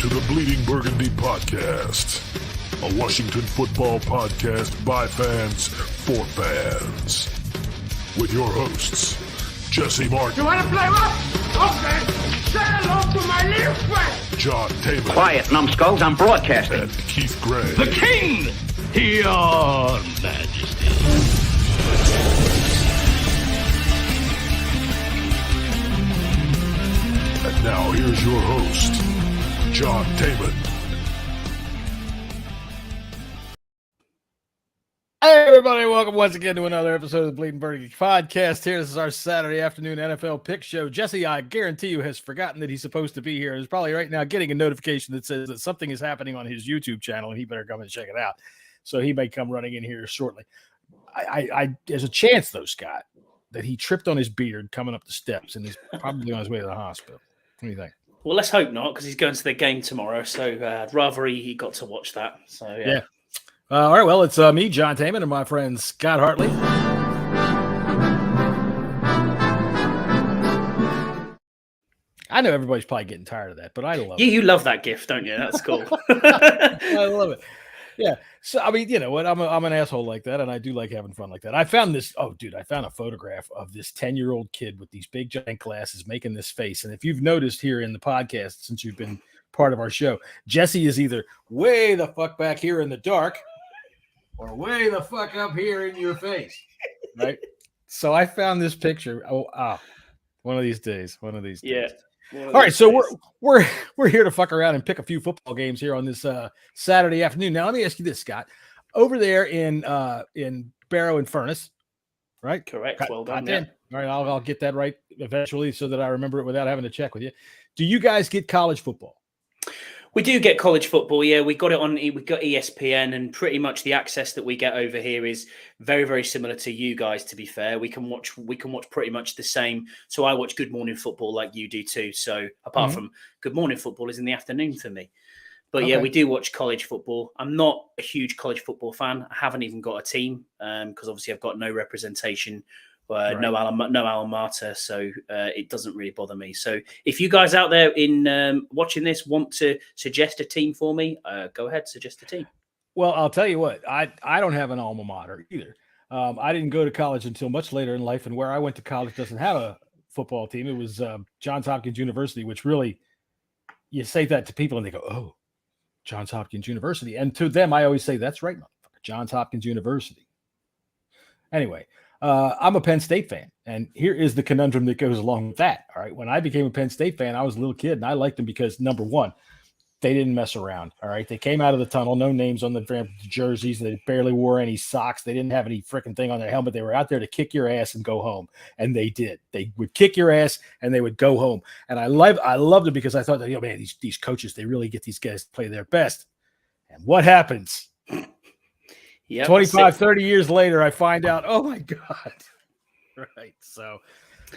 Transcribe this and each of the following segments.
to the Bleeding Burgundy podcast, a Washington football podcast by fans for fans. With your hosts, Jesse Martin. You want to play what? Okay. Say hello to my little friend. John Taylor. Quiet, numbskulls, I'm broadcasting. And Keith Gray. The King, your Majesty. And now here's your host, John Taylor. Hey everybody, welcome once again to another episode of the Bleeding Burgundy podcast. Here, this is our Saturday afternoon NFL pick show. Jesse, I guarantee you, has forgotten that he's supposed to be here. He's probably right now getting a notification that says that something is happening on his YouTube channel, and he better come and check it out. So he may come running in here shortly. There's a chance, though, Scott, that he tripped on his beard coming up the steps, and he's probably on his way to the hospital. What do you think? Well, let's hope not, because he's going to the game tomorrow. So I'd rather he got to watch that. So yeah. All right. Well, it's me, John Taman, and my friend Scott Hartley. I know everybody's probably getting tired of that, but I love it. You love that gift, don't you? That's cool. I love it. Yeah. So, I mean, you know what? I'm an asshole like that, and I do like having fun like that. I found this. Oh, dude, I found a photograph of this 10-year-old kid with these big giant glasses making this face. And if you've noticed here in the podcast, since you've been part of our show, Jesse is either way the fuck back here in the dark or way the fuck up here in your face. Right? So I found this picture. One of these days. Yeah. All right, so we're here to fuck around and pick a few football games here on this Saturday afternoon. Now, let me ask you this, Scott. Over there in Barrow and Furnace, right? Correct. Well done. Yeah. All right, I'll get that right eventually so that I remember it without having to check with you. Do you guys get college football? We do get college football. Yeah, we got it on. We got ESPN, and pretty much the access that we get over here is very, very similar to you guys. To be fair, we can watch pretty much the same. So I watch Good Morning Football like you do too. So apart from Good Morning Football is in the afternoon for me. But yeah, we do watch college football. I'm not a huge college football fan. I haven't even got a team because obviously I've got no representation. No alma mater, so it doesn't really bother me. So if you guys out there in watching this want to suggest a team for me, go ahead, suggest a team. Well, I'll tell you what, I don't have an alma mater either. I didn't go to college until much later in life, and where I went to college doesn't have a football team. It was Johns Hopkins University, which really, you say that to people and they go, oh, Johns Hopkins University. And to them, I always say, that's right, motherfucker, Johns Hopkins University. Anyway, I'm a Penn State fan, and here is the conundrum that goes along with that. All right. When I became a Penn State fan, I was a little kid, and I liked them because, number one, they didn't mess around. All right. They came out of the tunnel, no names on the jerseys. They barely wore any socks. They didn't have any freaking thing on their helmet. They were out there to kick your ass and go home. And they did. They would kick your ass and they would go home. And I loved it because I thought that, man, these coaches, they really get these guys to play their best. And what happens? Yep, 25, 30 years later, I find out, oh, my God. Right. So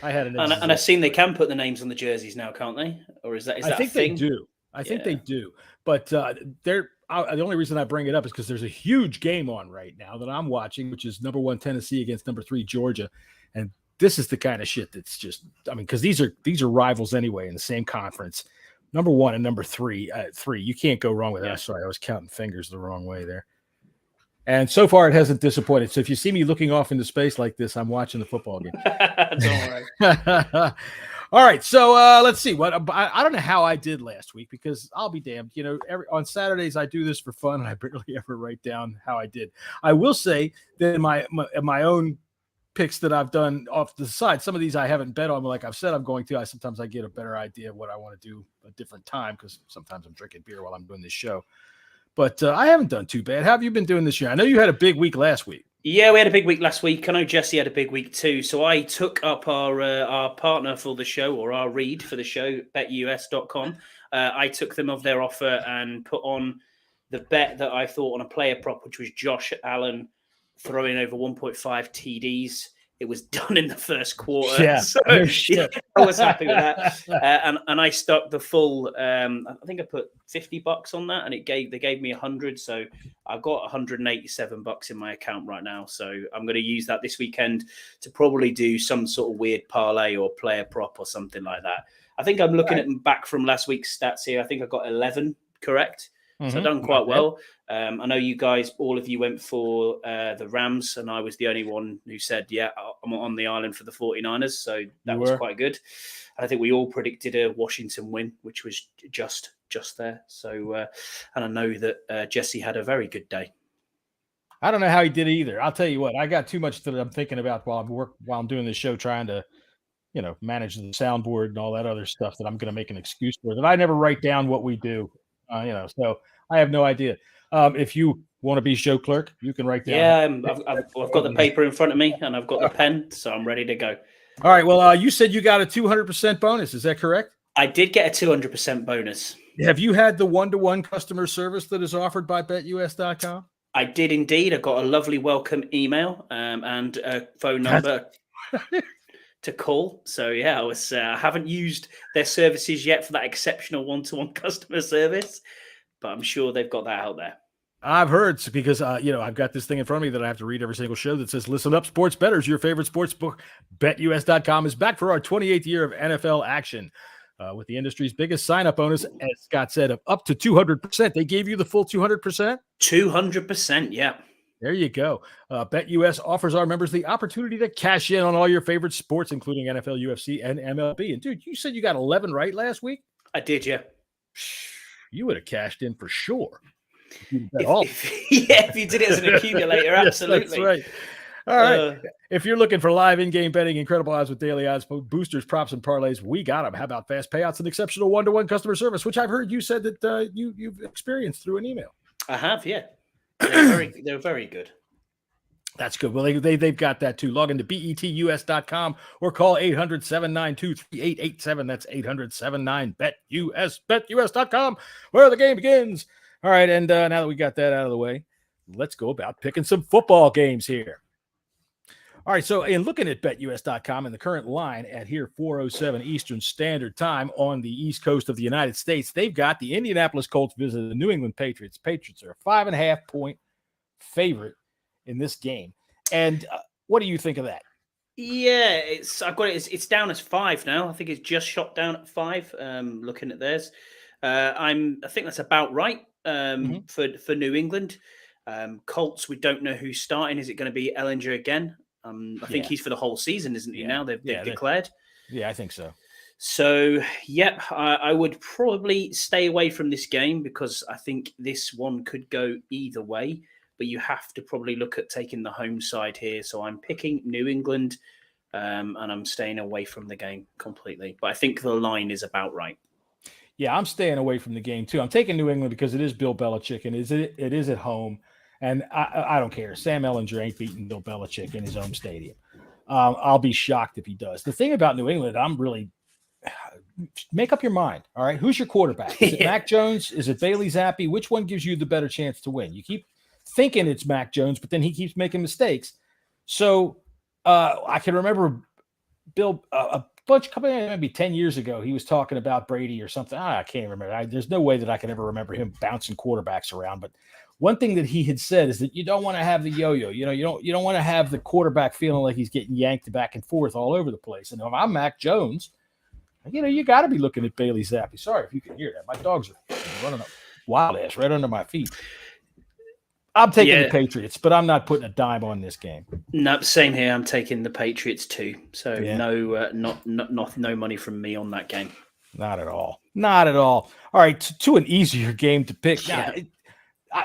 I had an and I've seen they can put the names on the jerseys now, can't they? Or is that I think a thing? They do. I think they do. But the only reason I bring it up is because there's a huge game on right now that I'm watching, which is number 1 Tennessee against number 3 Georgia. And this is the kind of shit that's just, I mean, because these are rivals anyway in the same conference. Number 1 and number 3, you can't go wrong with that. Sorry, I was counting fingers the wrong way there. And so far, it hasn't disappointed. So if you see me looking off into space like this, I'm watching the football game. Don't worry. All right. So let's see. I don't know how I did last week because I'll be damned. You know, on Saturdays, I do this for fun, and I barely ever write down how I did. I will say that in my own picks that I've done off the side, some of these I haven't bet on, but like I've said I'm going to. Sometimes I get a better idea of what I want to do a different time because sometimes I'm drinking beer while I'm doing this show. But I haven't done too bad. How have you been doing this year? I know you had a big week last week. Yeah, we had a big week last week. I know Jesse had a big week too. So I took up our partner for the show, or our read for the show, betus.com. I took them of their offer and put on the bet that I thought on a player prop, which was Josh Allen throwing over 1.5 TDs. it was done in the first quarter. Yeah, So no shit. I was happy with that. And I stuck the full, I think I put $50 on that, and they gave me 100. So I've got $187 in my account right now. So I'm going to use that this weekend to probably do some sort of weird parlay or player prop or something like that. I think I'm looking at back from last week's stats here. I think I got 11 correct. So I've done quite well. I know you guys, all of you went for the Rams, and I was the only one who said, yeah, I'm on the island for the 49ers. So that was quite good. And I think we all predicted a Washington win, which was just there. So, and I know that Jesse had a very good day. I don't know how he did either. I'll tell you what, I got too much that I'm thinking about while I'm doing this show, trying to, manage the soundboard and all that other stuff that I'm going to make an excuse for, that I never write down what we do, so I have no idea. If you want to be show clerk, you can write down. Yeah, I've got the paper in front of me and I've got the pen, so I'm ready to go. All right. Well, you said you got a 200% bonus. Is that correct? I did get a 200% bonus. Have you had the one-to-one customer service that is offered by BetUS.com? I did indeed. I got a lovely welcome email and a phone number to call. So yeah, I haven't used their services yet for that exceptional one-to-one customer service, but I'm sure they've got that out there. I've heard, because I've got this thing in front of me that I have to read every single show that says, "Listen up, sports bettors, your favorite sports book, BetUS.com is back for our 28th year of NFL action." With the industry's biggest sign-up bonus, as Scott said, of up to 200%. They gave you the full 200%? 200%, yeah. There you go. BetUS offers our members the opportunity to cash in on all your favorite sports, including NFL, UFC, and MLB. And dude, you said you got 11 right last week? I did, yeah. You would have cashed in for sure. If you did it as an accumulator, absolutely. Yes, that's right. All right. If you're looking for live in-game betting, incredible odds with daily odds, boosters, props, and parlays, we got them. How about fast payouts and exceptional one-to-one customer service, which I've heard you said that you've experienced through an email? I have, yeah. They're very good. That's good. Well, they've got that too. Log into betus.com or call 800-792-3887. That's 800-79-BET-US, betus.com, where the game begins. All right, and now that we got that out of the way, let's go about picking some football games here. All right, so in looking at betus.com and the current line at here 4:07 Eastern Standard Time on the East Coast of the United States, they've got the Indianapolis Colts visit the New England Patriots. Patriots are a 5.5-point favorite in this game. And what do you think of that? Yeah, I've got it. It's down as 5 now. I think it's just shot down at 5. Looking at theirs, I think that's about right for New England. Colts, we don't know who's starting. Is it going to be Ellinger again? I think he's for the whole season, isn't he? Now they've declared. Yeah, I think so. So, yep, I would probably stay away from this game because I think this one could go either way. But you have to probably look at taking the home side here. So I'm picking New England, and I'm staying away from the game completely. But I think the line is about right. Yeah, I'm staying away from the game too. I'm taking New England because it is Bill Belichick, and it is at home. And I don't care. Sam Ellinger ain't beating Bill Belichick in his own stadium. I'll be shocked if he does. The thing about New England, I'm really make up your mind. All right, who's your quarterback? Is it Mac Jones? Is it Bailey Zappi? Which one gives you the better chance to win? You keep thinking it's Mac Jones, but then he keeps making mistakes. So I can remember Bill maybe 10 years ago, he was talking about Brady or something. I can't remember. There's no way that I can ever remember him bouncing quarterbacks around. But one thing that he had said is that you don't want to have the yo-yo. You don't want to have the quarterback feeling like he's getting yanked back and forth all over the place. And if I'm Mac Jones, you got to be looking at Bailey Zappi. Sorry if you can hear that. My dogs are running up wild ass right under my feet. I'm taking the Patriots, but I'm not putting a dime on this game. No, same here. I'm taking the Patriots too. So no money from me on that game. Not at all. Not at all. All right, to an easier game to pick. Yeah. Now,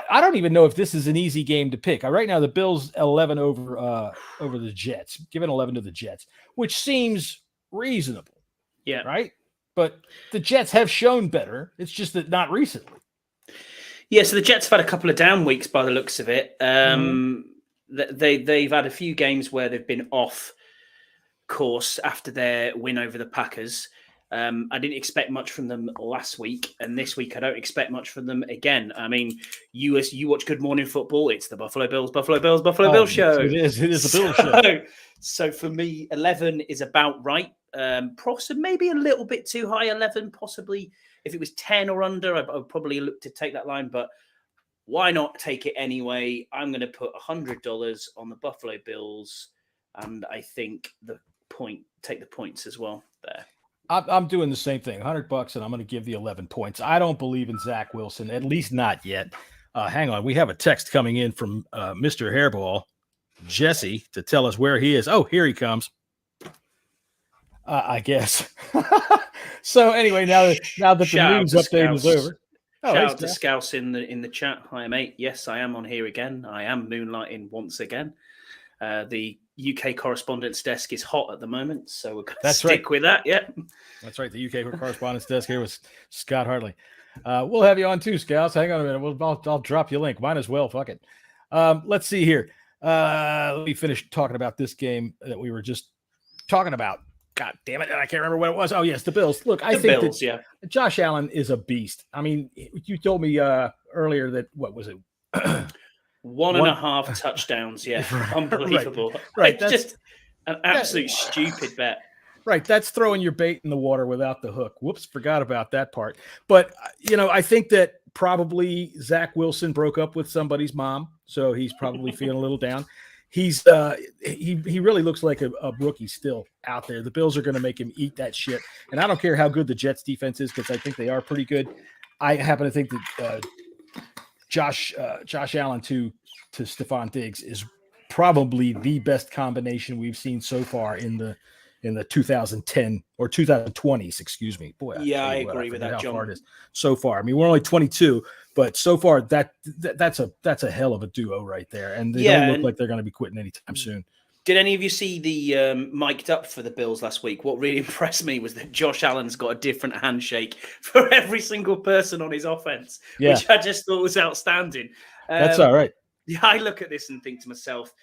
I don't even know if this is an easy game to pick. Right now, the Bills 11 over the Jets, giving 11 to the Jets, which seems reasonable. Yeah. Right? But the Jets have shown better. It's just that not recently. Yeah, so the Jets have had a couple of down weeks by the looks of it. They've had a few games where they've been off course after their win over the Packers. I didn't expect much from them last week, and this week I don't expect much from them again. I mean, you watch Good Morning Football, it's the Buffalo Bills show. It is the Bills show. So for me, 11 is about right. Possibly maybe a little bit too high, 11, possibly. If it was 10 or under, I would probably look to take that line, but why not take it anyway? I'm going to put $100 on the Buffalo Bills, and I think take the points as well there. I'm doing the same thing, $100, and I'm going to give the 11 points. I don't believe in Zach Wilson, at least not yet. Hang on. We have a text coming in from Mr. Hairball, Jesse, to tell us where he is. Oh, here he comes. I guess. So anyway, now that the news update is over. Shout out to Scouse in the chat. Hi, mate. Yes, I am on here again. I am moonlighting once again. The UK correspondence desk is hot at the moment, so we're going to stick with that. Yeah, that's right. The UK correspondence desk here was Scott Hartley. We'll have you on too, Scouts. Hang on a minute. I'll drop you a link. Might as well. Fuck it. Let's see here. Let me finish talking about this game that we were just talking about. God damn it. I can't remember what it was. Oh, yes, the Bills. Look, I think that Josh Allen is a beast. I mean, you told me earlier that, what was it? 1.5 touchdowns. Yeah. Right, unbelievable. Right. It's just an absolute stupid bet. Right. That's throwing your bait in the water without the hook. Whoops. Forgot about that part. But, I think that probably Zach Wilson broke up with somebody's mom. So he's probably feeling a little down. He's he really looks like a rookie still out there. The Bills are going to make him eat that shit. And I don't care how good the Jets defense is, because I think they are pretty good. I happen to think that Josh Allen to Stephon Diggs is probably the best combination we've seen so far in the 2010 or 2020s, excuse me. Boy, I agree with that, how John. far it is so far. I mean, we're only 22, but so far that's a hell of a duo right there, and they don't look like they're going to be quitting anytime soon. Did any of you see the mic'd up for the Bills last week? What really impressed me was that Josh Allen's got a different handshake for every single person on his offense, which I just thought was outstanding. That's all right. Yeah, I look at this and think to myself,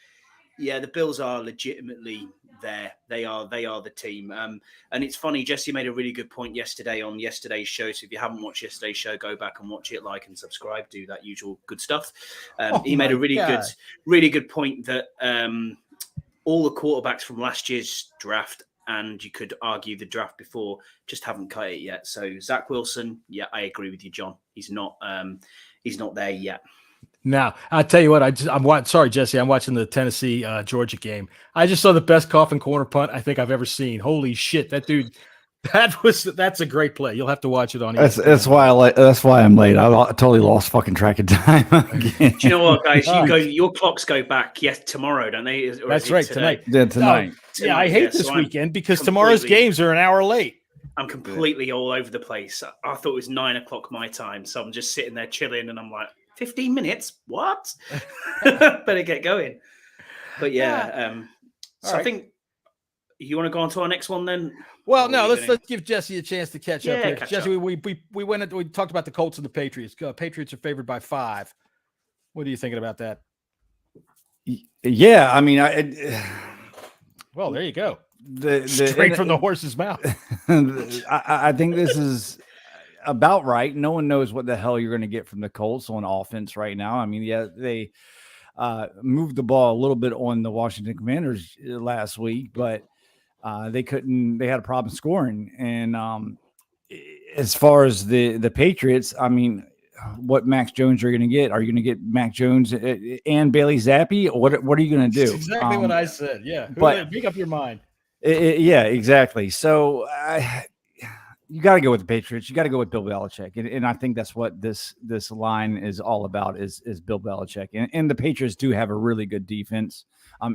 yeah, the Bills are legitimately there. They are the team. And it's funny, Jesse made a really good point yesterday on yesterday's show. So if you haven't watched yesterday's show, go back and watch it, like and subscribe, do that usual good stuff. He made a really good point that all the quarterbacks from last year's draft, and you could argue the draft before, just haven't cut it yet. So Zach Wilson, yeah, I agree with you, John. He's not there yet. Now, I'll tell you what, sorry, Jesse, I'm watching the Tennessee Georgia game. I just saw the best coffin corner punt I think I've ever seen. Holy shit, that dude, that's a great play. You'll have to watch it on ESPN. That's why I'm late. I totally lost fucking track of time. Do you know what, guys? Your clocks go back tomorrow, don't they? That's right, tonight. Yeah, tonight. Yeah, I hate this weekend because tomorrow's games are an hour late. I'm completely all over the place. I thought it was 9 o'clock my time, so I'm just sitting there chilling, and I'm like, 15 minutes? What? Better get going. But yeah, so right. I think you want to go on to our next one then? Well, no, let's give Jesse a chance to catch up here. Jesse, we talked about the Colts and the Patriots. Patriots are favored by 5. What are you thinking about that? Yeah, I mean, well, there you go. Straight from the horse's mouth. I think this is about right. No one knows what the hell you're going to get from the Colts on offense right now. I mean, yeah, they moved the ball a little bit on the Washington Commanders last week, but they had a problem scoring. And as far as the Patriots, I mean, what Max Jones are you going to get? Are you going to get Mac Jones and Bailey Zappi? What are you going to do? That's exactly what I said. Yeah. But make up your mind. Yeah, exactly. So you got to go with the Patriots. You got to go with Bill Belichick. And I think that's what this line is all about is Bill Belichick. And the Patriots do have a really good defense,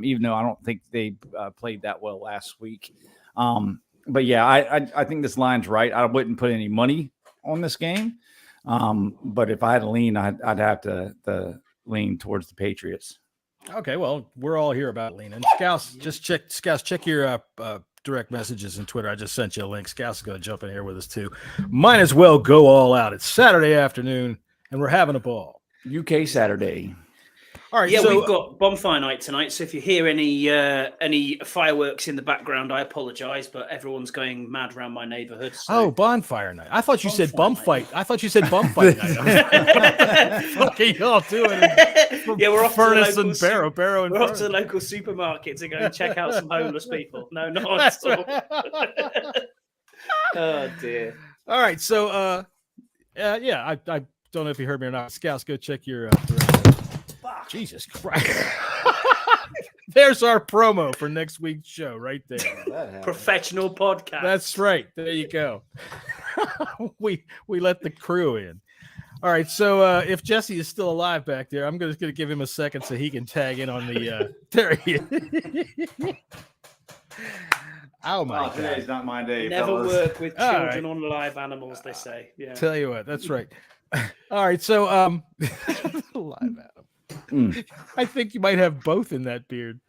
even though I don't think they played that well last week. But yeah, I think this line's right. I wouldn't put any money on this game. But if I had to lean, I'd have to lean towards the Patriots. Okay, well, we're all here about leaning. Scouts, check your direct messages and Twitter. I just sent you a link. Scouts is going to jump in here with us too. Might as well go all out. It's Saturday afternoon, and we're having a ball. UK Saturday. All right. Yeah, so, we've got bonfire night tonight. So if you hear any fireworks in the background, I apologise, but everyone's going mad around my neighbourhood. So. Oh, bonfire night. I thought you said bum Bonfire fight. I thought you said bum fight night. What are y'all doing? Yeah, we're off Furnace to the local and Barrow and We're off to the Furnace. local supermarket to go and check out some homeless people. No, not That's at all. right. Oh dear. All right. So, yeah, I don't know if you heard me or not. Scouts, go check your directory. Jesus Christ. There's our promo for next week's show right there. Professional podcast. That's right. There you go. we let the crew in. All right. So if Jesse is still alive back there, I'm just going to give him a second so he can tag in on the. There he is. Oh my God! Today's not my day. Never fellas. work with All children right. on live animals. They say. Yeah. Tell you what, that's right. All right. So live Adam. I think you might have both in that beard.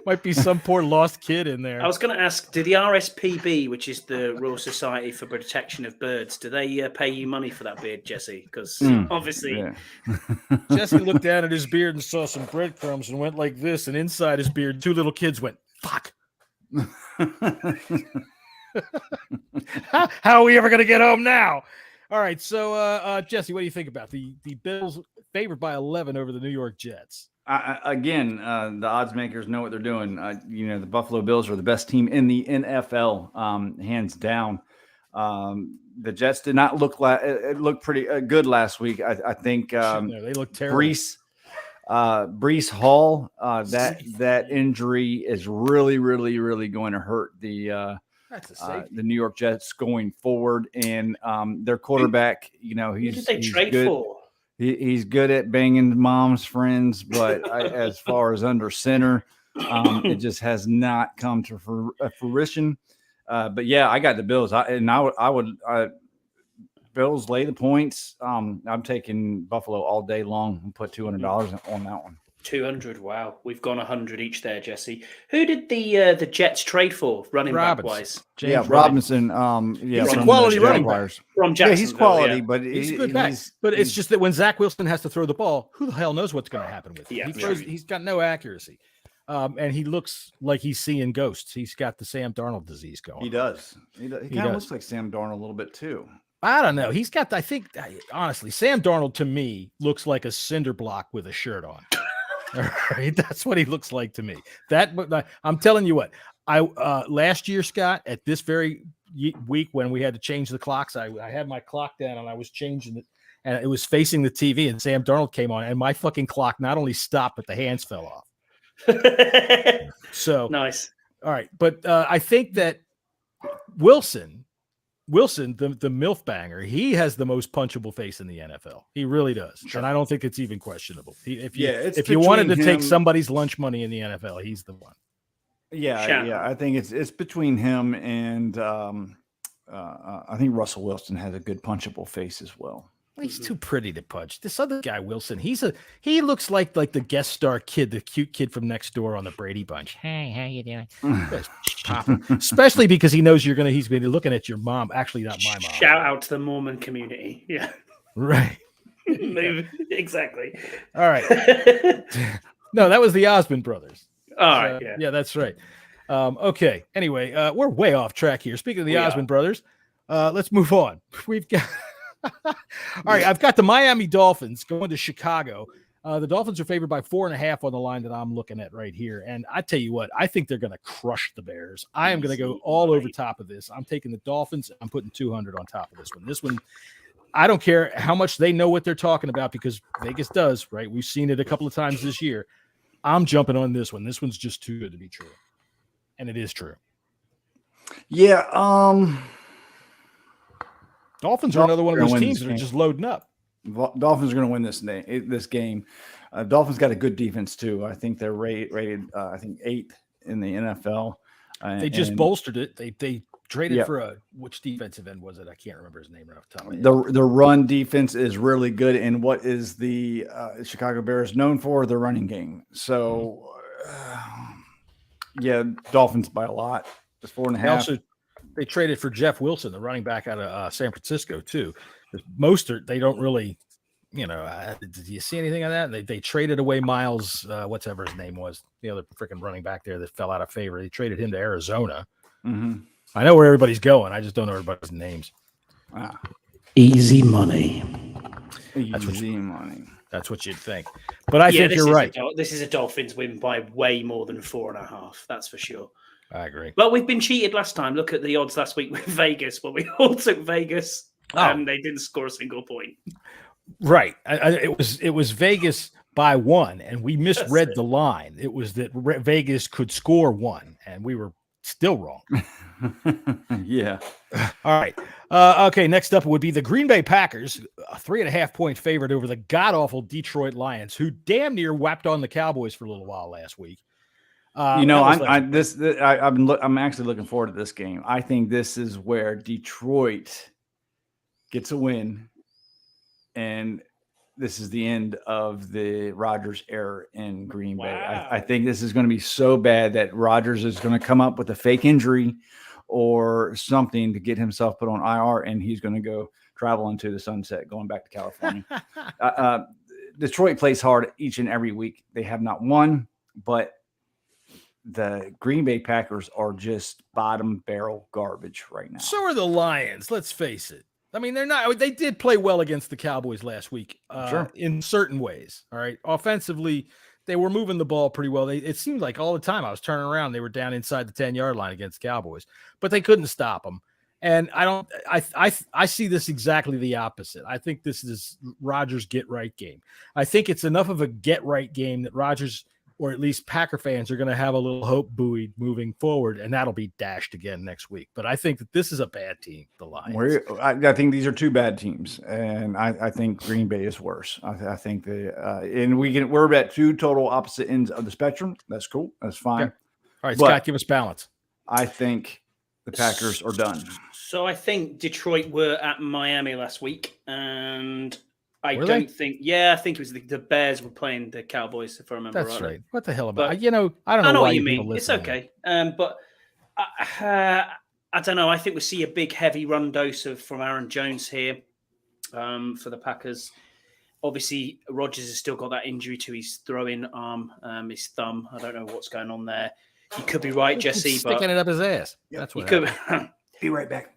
Might be some poor lost kid in there. I was going to ask, do the RSPB, which is the Royal Society for Protection of Birds, do they pay you money for that beard, Jesse? Because obviously, Yeah. Jesse looked down at his beard and saw some breadcrumbs and went like this. And inside his beard, two little kids went, "Fuck! How are we ever going to get home now?" All right, so Jesse, what do you think about the Bills favored by 11 over the New York Jets? Again, the odds makers know what they're doing. The Buffalo Bills are the best team in the NFL, hands down. The Jets did not look it looked pretty good last week. I think No, they look terrible. Breece Hall, that injury is really, really, really going to hurt the New York Jets going forward, and their quarterback. who did they trade good. for? He's good at banging mom's friends, but as far as under center, it just has not come to fruition. But yeah, I got the Bills. I would Bills lay the points. I'm taking Buffalo all day long and put $200 on that one. 200. Wow, we've gone 100 each there, Jesse. Who did the Jets trade for, running back wise? James Robinson. He's a from quality the running Jaguars. From Yeah, Jacksonville. he's quality, yeah. but He's a good back. But it's just that when Zach Wilson has to throw the ball, who the hell knows what's going to happen with him? Yeah, He's got no accuracy. And he looks like he's seeing ghosts. He's got the Sam Darnold disease going. He does. He kind does. of looks like Sam Darnold a little bit too. I don't know. He's got, I think, honestly, Sam Darnold to me looks like a cinder block with a shirt on. All right, that's what he looks like to me. I'm telling you what. Last year, Scott, at this very week when we had to change the clocks, I had my clock down and I was changing it, and it was facing the TV, and Sam Darnold came on, and my fucking clock not only stopped, but the hands fell off. So nice. All right, but I think that Wilson, the MILF banger, he has the most punchable face in the NFL. He really does, and I don't think it's even questionable. If you wanted to take somebody's lunch money in the NFL, he's the one. Yeah. I think it's between him and I think Russell Wilson has a good punchable face as well. He's too pretty to punch. This other guy, Wilson, he looks like the guest star kid, the cute kid from next door on the Brady Bunch. Hey, how you doing? Especially because he knows he's been looking at your mom. Actually, not my mom. Shout out to the Mormon community. Yeah. Right. Exactly. All right. No, that was the Osmond brothers. All right. Yeah, that's right. Okay. Anyway, we're way off track here. Speaking of the Osmond brothers, let's move on. We've got. All right, I've got the Miami Dolphins going to Chicago. The Dolphins are favored by 4.5 on the line that I'm looking at right here. And I tell you what, I think they're going to crush the Bears. I am going to go all over top of this. I'm taking the Dolphins. I'm putting 200 on top of this one. This one, I don't care how much they know what they're talking about because Vegas does, right? We've seen it a couple of times this year. I'm jumping on this one. This one's just too good to be true. And it is true. Yeah, Dolphins are another one of those teams that are just loading up. Dolphins are going to win this game. Dolphins got a good defense too. I think they're rated I think 8th in the NFL. They just bolstered it. They traded for which defensive end was it? I can't remember his name right off the top of my head. The run defense is really good, and what is the Chicago Bears known for? The running game. So, Dolphins by a lot. Just 4.5. They traded for Jeff Wilson, the running back out of San Francisco, too. Mostert, they don't really did you see anything of that? They traded away Miles, whatever his name was, the other freaking running back there that fell out of favor. They traded him to Arizona. Mm-hmm. I know where everybody's going. I just don't know everybody's names. Wow. Easy money. Easy money. That's what you'd think. But I think you're right. This is a Dolphins win by way more than 4.5. That's for sure. I agree. But we've been cheated last time. Look at the odds last week with Vegas. Well, we all took Vegas and they didn't score a single point. Right. It was Vegas by 1, and we misread the line. It was that Vegas could score 1, and we were still wrong. Yeah. All right. Okay. Next up would be the Green Bay Packers, a 3.5-point favorite over the god-awful Detroit Lions, who damn near whapped on the Cowboys for a little while last week. I'm actually looking forward to this game. I think this is where Detroit gets a win, and this is the end of the Rodgers era in Green Bay. I think this is going to be so bad that Rodgers is going to come up with a fake injury or something to get himself put on IR, and he's going to go travel into the sunset, going back to California. Detroit plays hard each and every week. They have not won, but the Green Bay Packers are just bottom barrel garbage right now. So are the Lions. Let's face it. I mean, they did play well against the Cowboys last week in certain ways. All right. Offensively, they were moving the ball pretty well. It seemed like all the time I was turning around, they were down inside the 10-yard line against the Cowboys, but they couldn't stop them. And I see this exactly the opposite. I think this is Rodgers' get-right game. I think it's enough of a get-right game that Rodgers, or at least Packer fans, are going to have a little hope buoyed moving forward, and that'll be dashed again next week. But I think that this is a bad team, the Lions. I think these are two bad teams, and I think Green Bay is worse. I think we're at two total opposite ends of the spectrum. That's cool. That's fine. Okay. All right, Scott, give us balance. I think the Packers are done. So I think Detroit were at Miami last week, and I think it was the Bears were playing the Cowboys, if I remember right. That's right. What the hell about I don't know what you mean. It's okay. But I don't know. I think we see a big, heavy run dose from Aaron Jones here for the Packers. Obviously, Rodgers has still got that injury to his throwing arm, his thumb. I don't know what's going on there. You could be right, Jesse. He's sticking it up his ass. Yep. That's what could. Be right back.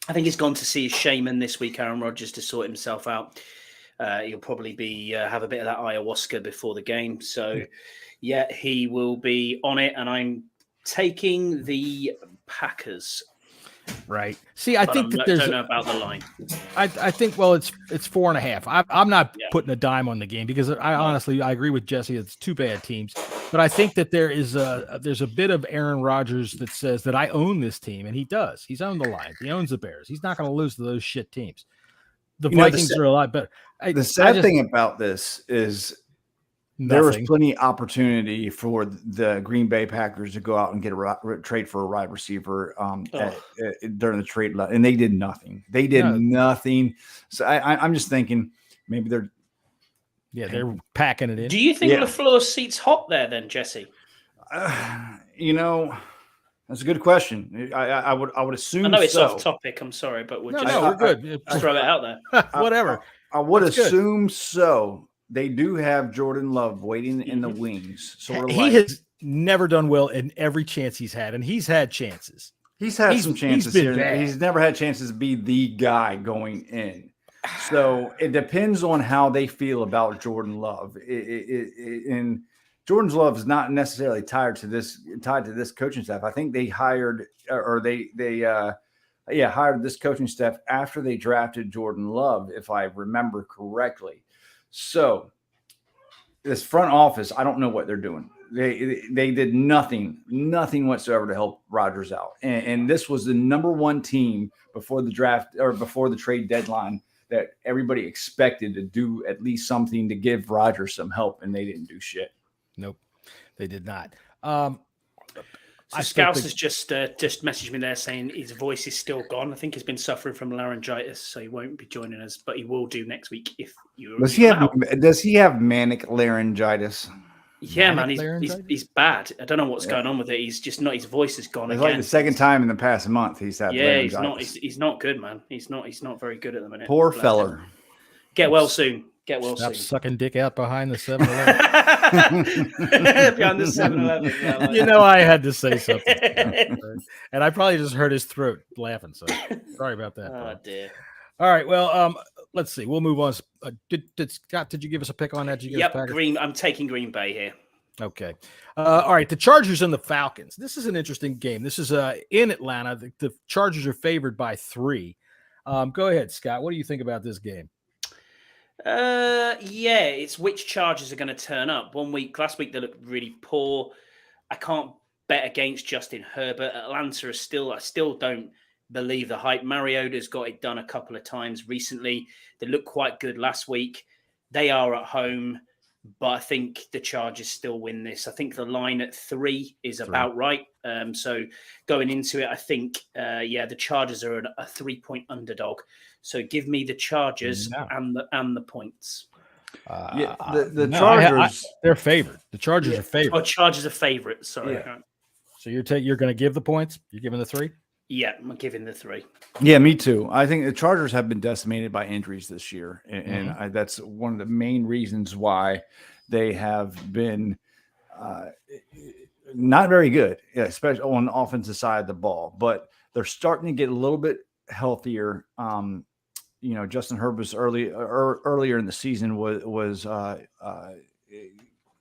I think he's gone to see a shaman this week, Aaron Rodgers, to sort himself out. He'll probably have a bit of that ayahuasca before the game. So, he will be on it. And I'm taking the Packers. Right. See, I think that I don't know about the line. I think, it's 4.5. I'm not putting a dime on the game because I agree with Jesse. It's two bad teams. But I think that there's a bit of Aaron Rodgers that says that I own this team, and he does. He's owned the Lions. He owns the Bears. He's not going to lose to those shit teams. The Vikings are a lot better. The sad thing about this is there was plenty of opportunity for the Green Bay Packers to go out and get a trade for a wide receiver during the trade, and they did nothing. They did nothing. So I'm just thinking maybe they're packing it in. Do you think LaFleur's seat's hot there then, Jesse? That's a good question. I would assume. I know it's off topic. I'm sorry, but we're good. Just throw it out there. Whatever. I would assume so. They do have Jordan Love waiting in the wings. So he has never done well in every chance he's had, and he's had chances. He's had some chances here. Bad. He's never had chances to be the guy going in. So it depends on how they feel about Jordan Love. And Jordan Love is not necessarily tied to this coaching staff. I think they hired hired this coaching staff after they drafted Jordan Love, if I remember correctly. So this front office, I don't know what they're doing. They did nothing whatsoever to help Rodgers out. And this was the number one team before the draft or before the trade deadline that everybody expected to do at least something to give Rodgers some help, and they didn't do shit. Nope, they did not. Scouse has just messaged me there saying his voice is still gone. I think he's been suffering from laryngitis, so he won't be joining us, but he will do next week if you. Does he have manic laryngitis? Yeah, man, he's bad. I don't know what's going on with it. He's just not. His voice is gone. It's again. like the second time in the past month he's had. Yeah, he's not good, man. He's not very good at the minute. Poor feller. Get well soon. Get well Stop soon. sucking dick out behind the 7-Eleven. Behind the 7-Eleven. Yeah, like You know, I had to say something. And I probably just hurt his throat laughing. So sorry about that. Oh, bro. dear. All right. Well, let's see. We'll move on. Scott, did you give us a pick on that? Did you give us Yep, Packers? I'm taking Green Bay here. Okay. All right. The Chargers and the Falcons. This is an interesting game. This is in Atlanta. The Chargers are favored by 3. Go ahead, Scott. What do you think about this game? Yeah, it's which Chargers are going to turn up. Last week they looked really poor. I can't bet against Justin Herbert. Atlanta is I still don't believe the hype. Mariota's got it done a couple of times recently. They looked quite good last week. They are at home, but I think the Chargers still win this. I think the line at 3 is about right. So going into it, I think, the Chargers are a 3-point underdog. So give me the Chargers and the points. The Chargers, they're favored. The Chargers are favored. Oh, Chargers are favorite. Sorry. Yeah. So you're going to give the points? You're giving the 3? Yeah, I'm giving the 3. Yeah, me too. I think the Chargers have been decimated by injuries this year, and that's one of the main reasons why they have been not very good, especially on the offensive side of the ball. But they're starting to get a little bit healthier. Justin Herbert's earlier in the season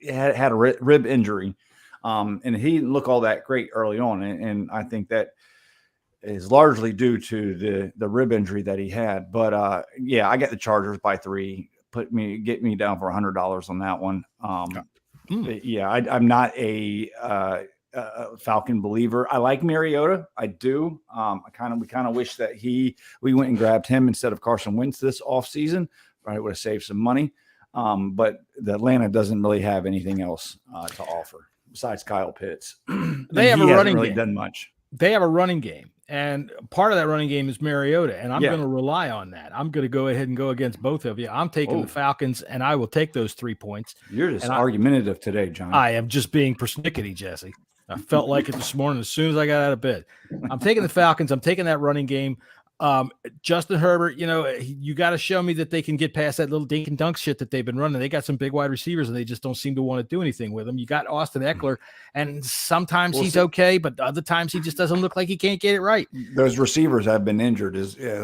had a rib injury, and he didn't look all that great early on, and I think that is largely due to the rib injury that he had. But I got the Chargers by 3. Get me down for $100 on that one. I'm not a Falcon believer. I like Mariota. I do. We kind of wish that we went and grabbed him instead of Carson Wentz this offseason. Right, would have saved some money. But the Atlanta doesn't really have anything else to offer besides Kyle Pitts. They have a running really game. Done much. They have a running game, and part of that running game is Mariota, and I'm going to rely on that. I'm going to go ahead and go against both of you. I'm taking the Falcons, and I will take those 3 points. You're just argumentative today, John. I am just being persnickety, Jesse. I felt like it this morning as soon as I got out of bed. I'm taking the Falcons. I'm taking that running game. Justin Herbert, you got to show me that they can get past that little dink and dunk shit that they've been running. They got some big wide receivers and they just don't seem to want to do anything with them. You got Austin Eckler, and sometimes he's okay, but other times he just doesn't look like he can't get it right. Those receivers have been injured.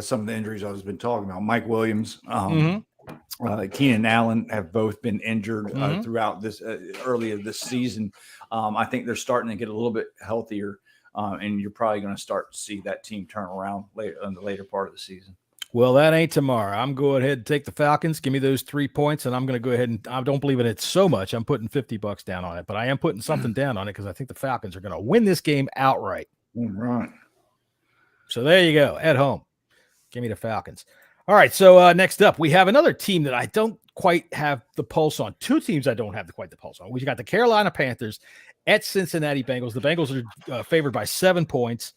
Some of the injuries I was been talking about. Mike Williams, Keenan Allen have both been injured throughout this early of this season. I think they're starting to get a little bit healthier. And you're probably going to start to see that team turn around later in the later part of the season. Well, that ain't tomorrow. I'm going ahead and take the Falcons. Give me those 3 points, and I'm going to go ahead and I don't believe in it so much. I'm putting $50 down on it, but I am putting something down on it because I think the Falcons are going to win this game outright. All right. So there you go. At home, give me the Falcons. All right. So next up, we have another team that I don't quite have the pulse on. 2 teams I don't have quite the pulse on. We got the Carolina Panthers at Cincinnati Bengals. The Bengals are favored by 7 points.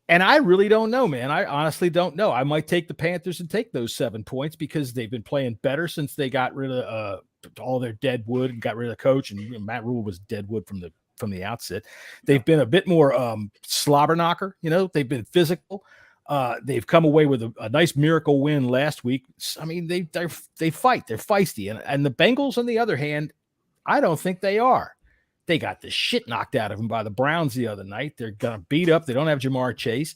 And I really don't know, man. I honestly don't know. I might take the Panthers and take those 7 points because they've been playing better since they got rid of all their dead wood and got rid of the coach. And Matt Rule was dead wood from the outset. They've been a bit more slobber knocker. They've been physical. They've come away with a nice miracle win last week. I mean, they fight. They're feisty. And the Bengals, on the other hand, I don't think they are. They got the shit knocked out of them by the Browns the other night. They're going to beat up. They don't have Jamar Chase.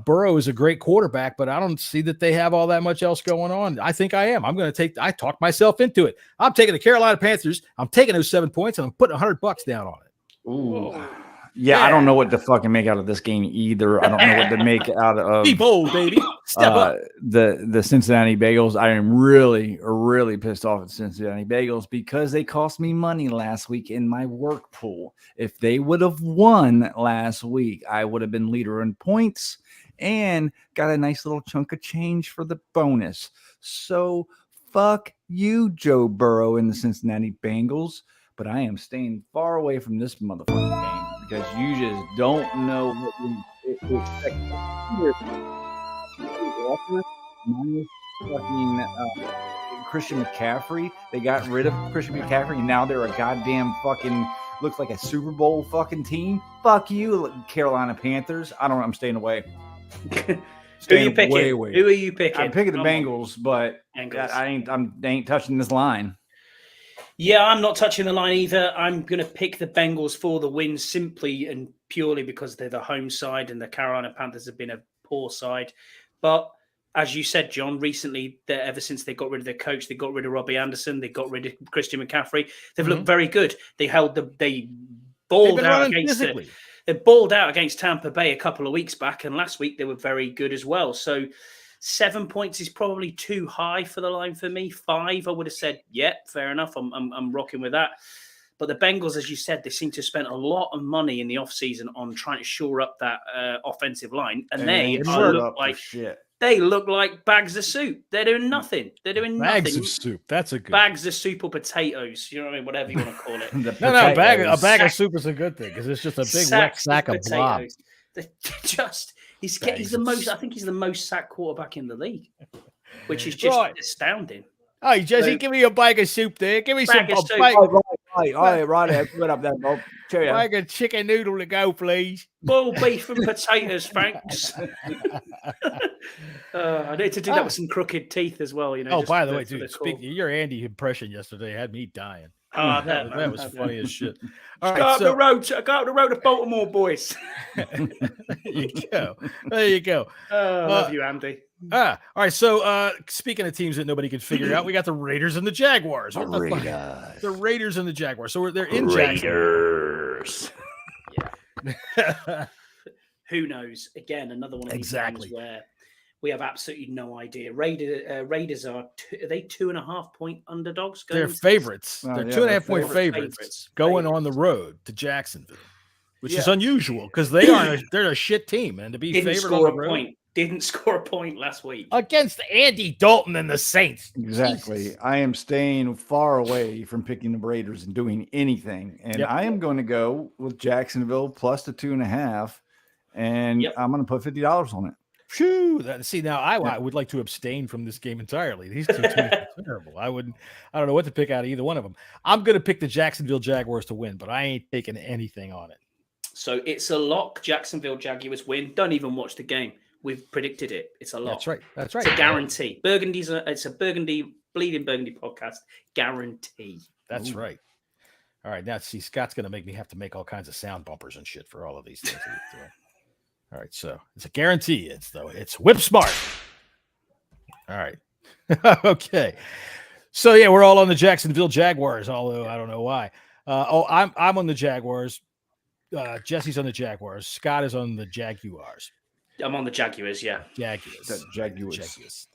Burrow is a great quarterback, but I don't see that they have all that much else going on. I think I am. I talked myself into it. I'm taking the Carolina Panthers. I'm taking those 7 points, and I'm putting $100 down on it. Ooh. Yeah, I don't know what to fucking make out of this game either. I don't know what to make out of. Be bold, baby. Step up. The Cincinnati Bengals. I am really, really pissed off at Cincinnati Bengals because they cost me money last week in my work pool. If they would have won last week, I would have been leader in points and got a nice little chunk of change for the bonus. So fuck you, Joe Burrow and the Cincinnati Bengals. But I am staying far away from this motherfucking game because you just don't know what you expect. Christian McCaffrey. They got rid of Christian McCaffrey. Now they're a goddamn fucking looks like a Super Bowl fucking team. Fuck you, Carolina Panthers. I don't know. I'm staying away. Who are you picking? Way. Who are you picking? I'm picking the Bengals, but Bengals. I ain't touching this line. Yeah, I'm not touching the line either. I'm going to pick the Bengals for the win simply and purely because they're the home side and the Carolina Panthers have been a poor side. But as you said, John, recently, ever since they got rid of their coach, they got rid of Robbie Anderson, they got rid of Christian McCaffrey. They've looked very good. They balled out against Tampa Bay a couple of weeks back, and last week they were very good as well. So 7 points is probably too high for the line for me. 5, I would have said, yeah, fair enough. I'm rocking with that. But the Bengals, as you said, they seem to have spent a lot of money in the offseason on trying to shore up that offensive line, and they look like bags of soup. They're doing nothing. Bags of soup. That's a good bags of soup or potatoes. You know what I mean? Whatever you want to call it. a bag of soup is a good thing because it's just a big wet sack of blob. He's the most. I think he's the most sacked quarterback in the league, which is just astounding. Hey, Jesse, give me a bag of soup there. Give me Bag some of soup. Right. Put up that, Bob. Cheerio. bag of chicken noodle to go, please. Boiled beef and potatoes, thanks. I need to do that with some crooked teeth as well. You know. By the way, dude, your Andy impression yesterday had me dying. That was funny as shit. All right, go up the road to Baltimore, boys. There you go. Love you, Andy. All right. So, speaking of teams that nobody can figure out, we got the Raiders and the Jaguars. The Raiders and the Jaguars. So they're in Raiders. Who knows? Again, another one of these games where we have absolutely no idea. Raiders are they 2.5 point underdogs? They're favorites. They're 2.5 point favorites going on the road to Jacksonville, which is unusual because they're a shit team, and to be favored on the road. Didn't score a point last week against Andy Dalton and the Saints. Exactly. Jesus. I am staying far away from picking the Raiders and doing anything, and I am going to go with Jacksonville plus the 2.5, and I'm going to put $50 on it. Phew. See, now I would like to abstain from this game entirely. These two teams are terrible. I don't know what to pick out of either one of them. I'm going to pick the Jacksonville Jaguars to win, but I ain't taking anything on it. So it's a lock. Jacksonville Jaguars win. Don't even watch the game. We've predicted it. It's a lock. That's right. It's a guarantee. It's a Bleeding Burgundy podcast guarantee. That's right. All right. Now, see, Scott's going to make me have to make all kinds of sound bumpers and shit for all of these things. All right. So it's a guarantee. It's whip smart. All right. Okay. So yeah, we're all on the Jacksonville Jaguars, although I don't know why. I'm on the Jaguars. Jesse's on the Jaguars. Scott is on the Jaguars. I'm on the Jaguars, The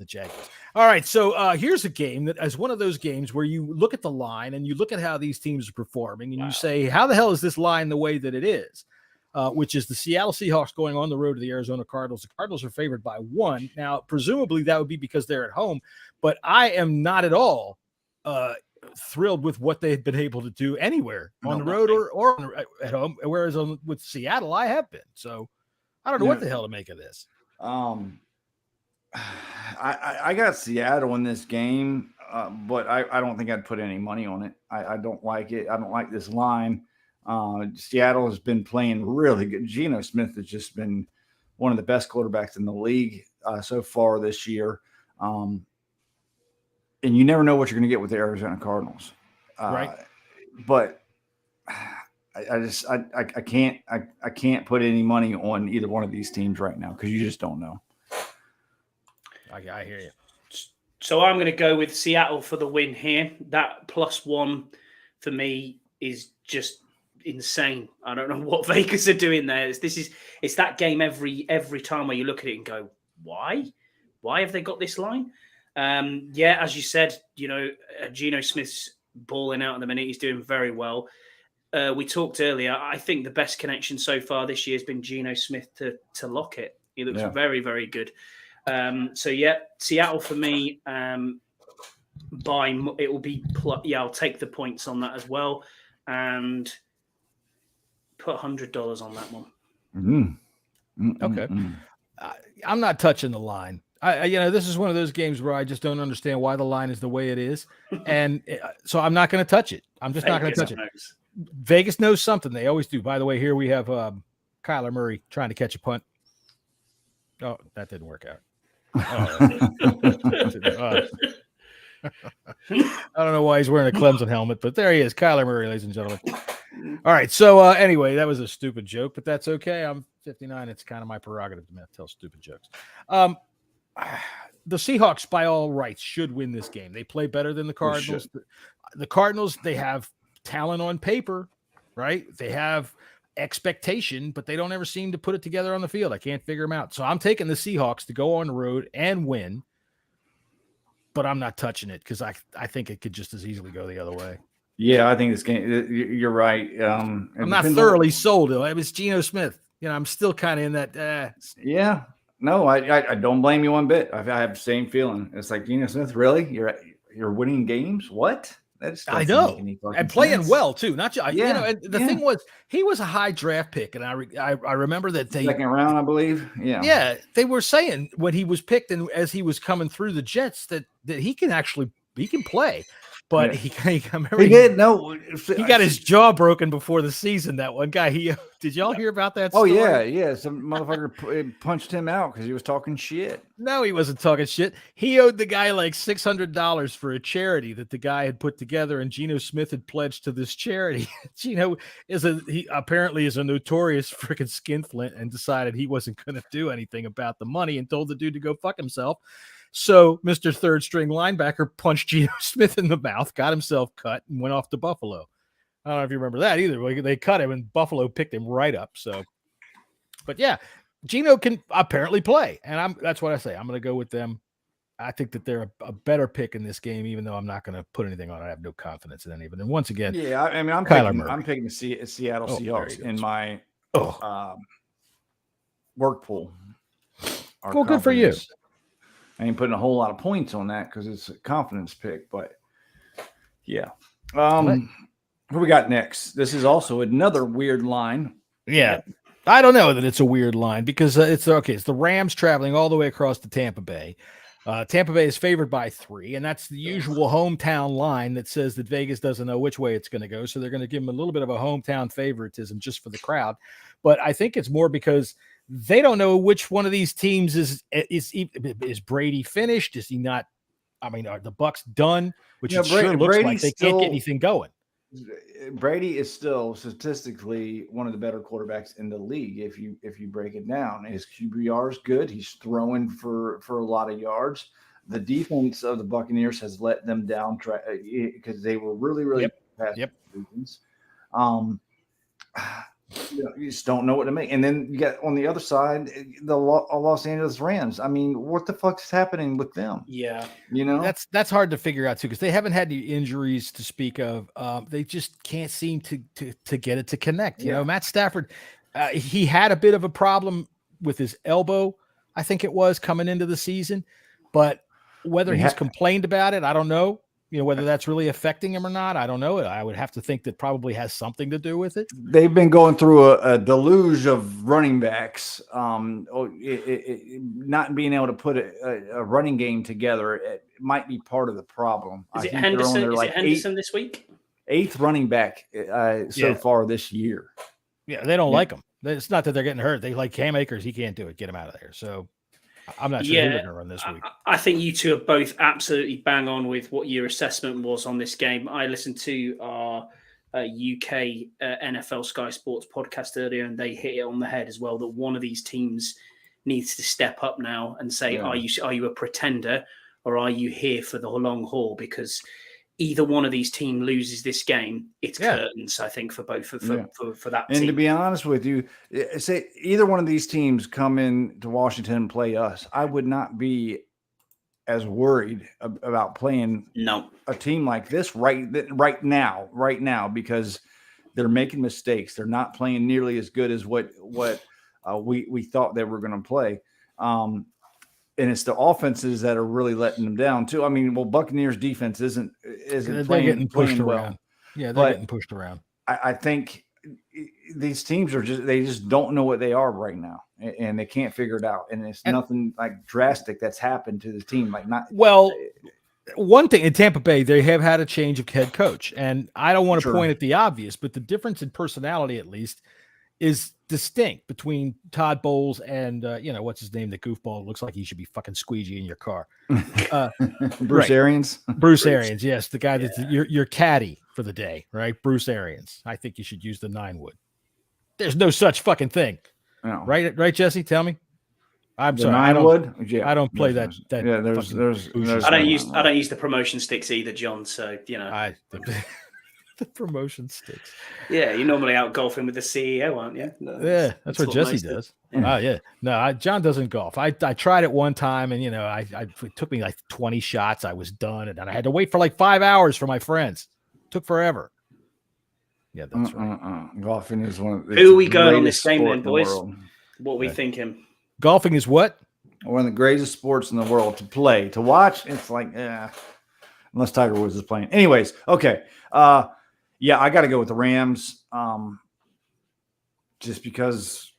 Jaguars. All right, so here's a game that is one of those games where you look at the line and you look at how these teams are performing, and you say, how the hell is this line the way that it is? Which is the Seattle Seahawks going on the road to the Arizona Cardinals. The Cardinals are favored by 1. Now, presumably that would be because they're at home, but I am not at all thrilled with what they've been able to do anywhere on the road or at home, whereas with Seattle, I have been. So I don't know what the hell to make of this. I got Seattle in this game, but I don't think I'd put any money on it. I don't like it. I don't like this line. Seattle has been playing really good. Geno Smith has just been one of the best quarterbacks in the league so far this year. And you never know what you're going to get with the Arizona Cardinals. Right. But I can't put any money on either one of these teams right now because you just don't know. I hear you. So I'm going to go with Seattle for the win here. That +1 for me is just insane. I don't know what Vegas are doing there. It's that game every time where you look at it and go, why have they got this line? As you said, Geno Smith's balling out at the minute. He's doing very well. We talked earlier. I think the best connection so far this year has been Geno Smith to Lockett. He looks very, very good. Seattle for me. It will be. I'll take the points on that as well, and put $100 on that one. Okay. I'm not touching the line. This is one of those games where I just don't understand why the line is the way it is, and so I'm not going to touch it. I'm just not going to touch it. Vegas knows something. They always do. By the way, here we have Kyler Murray trying to catch a punt. Oh, that didn't work out. Oh. I don't know why he's wearing a Clemson helmet, but there he is, Kyler Murray, ladies and gentlemen. All right, so anyway, that was a stupid joke, but that's okay. I'm 59. It's kind of my prerogative to tell stupid jokes. The Seahawks, by all rights, should win this game. They play better than the Cardinals. The Cardinals, they have talent on paper, right? They have expectation, but they don't ever seem to put it together on the field. I can't figure them out. So I'm taking the Seahawks to go on the road and win, but I'm not touching it because I think it could just as easily go the other way. Yeah, I think this game. You're right. I'm not thoroughly sold. It was Geno Smith. I'm still kind of in that. Yeah, no, I don't blame you one bit. I have the same feeling. It's like Geno Smith. Really, you're winning games? What? I know, and playing well too. Not just, And the thing was, he was a high draft pick, and I remember that second round, I believe. Yeah. They were saying when he was picked and as he was coming through the Jets that he can play. But he got his jaw broken before the season. That one guy. Did y'all hear about that story? Oh yeah. Some motherfucker punched him out because he was talking shit. No, he wasn't talking shit. He owed the guy like $600 for a charity that the guy had put together, and Geno Smith had pledged to this charity. Geno he apparently is a notorious freaking skinflint and decided he wasn't going to do anything about the money and told the dude to go fuck himself. So Mr. Third String Linebacker punched Geno Smith in the mouth, got himself cut, and went off to Buffalo. I don't know if you remember that either. They cut him, and Buffalo picked him right up. So, but yeah, Geno can apparently play, and that's what I say. I'm going to go with them. I think that they're a better pick in this game, even though I'm not going to put anything on it. I have no confidence in any of it. And once again, I'm picking the Seattle Seahawks in my work pool. Well, good for you. I ain't putting a whole lot of points on that because it's a confidence pick, but yeah. What we got next? This is also another weird line. Yeah. I don't know that it's a weird line because it's the Rams traveling all the way across to Tampa Bay. Tampa Bay is favored by 3, and that's the usual hometown line that says that Vegas doesn't know which way it's going to go. So they're going to give them a little bit of a hometown favoritism just for the crowd. But I think it's more because they don't know which one of these teams is Brady finished? Is he not? I mean, are the Bucs done? Which it sure looks like they can't get anything going. Brady is still statistically one of the better quarterbacks in the league. If you break it down, his QBR is good. He's throwing for a lot of yards. The defense of the Buccaneers has let them down because they were really fast. Defense. You just don't know what to make. And then you got on the other side, the Los Angeles Rams. I mean, what the fuck's happening with them? Yeah. That's hard to figure out too, because they haven't had any injuries to speak of. They just can't seem to get it to connect. You know, Matt Stafford, he had a bit of a problem with his elbow, I think it was, coming into the season, but whether he's complained about it, I don't know. Whether that's really affecting him or not, I don't know. I would have to think that probably has something to do with it. They've been going through a deluge of running backs, not being able to put a running game together. It might be part of the problem. Is it Henderson? Is it Henderson this week? 8th running back so far this year. Yeah, they don't like him. It's not that they're getting hurt. They like Cam Akers. He can't do it. Get him out of there. So I'm not sure who they're going to run this week. I think you two are both absolutely bang on with what your assessment was on this game. I listened to our UK NFL Sky Sports podcast earlier, and they hit it on the head as well, that one of these teams needs to step up now and say, are you a pretender or are you here for the long haul? Because either one of these teams loses this game, it's curtains, I think, for both for that team. And to be honest with you, say either one of these teams come in to Washington and play us, I would not be as worried about playing a team like this right now because they're making mistakes. They're not playing nearly as good as what we thought they were going to play. And it's the offenses that are really letting them down too. I mean, Buccaneers defense isn't getting pushed around. Well. Yeah, they're getting pushed around. I think these teams they just don't know what they are right now, and they can't figure it out. And it's nothing like drastic that's happened to the team. One thing in Tampa Bay, they have had a change of head coach, and I don't want to point at the obvious, but the difference in personality, at least, is distinct between Todd Bowles and what's his name, the goofball looks like he should be fucking squeegee in your car. Bruce Arians. Bruce Arians, yes, the guy that's your caddy for the day, right? Bruce Arians. I think you should use the 9-wood. There's no such fucking thing. No. Right, Jesse? Tell me. I'm The sorry. 9-wood? Yeah. I don't play that. Yeah, there's I don't use the promotion sticks either, John. So the promotion sticks. Yeah, you're normally out golfing with the CEO, aren't you? No, yeah, that's what Jesse does. Oh yeah. No, John doesn't golf. I tried it one time, and it took me like 20 shots. I was done, and then I had to wait for like 5 hours for my friends. It took forever. Yeah, that's right. Golfing is one. Who are we going on this game then, boys? What are we thinking? Golfing is what? One of the greatest sports in the world to play. To watch, it's like, unless Tiger Woods is playing. Anyways, okay. Yeah, I got to go with the Rams, just because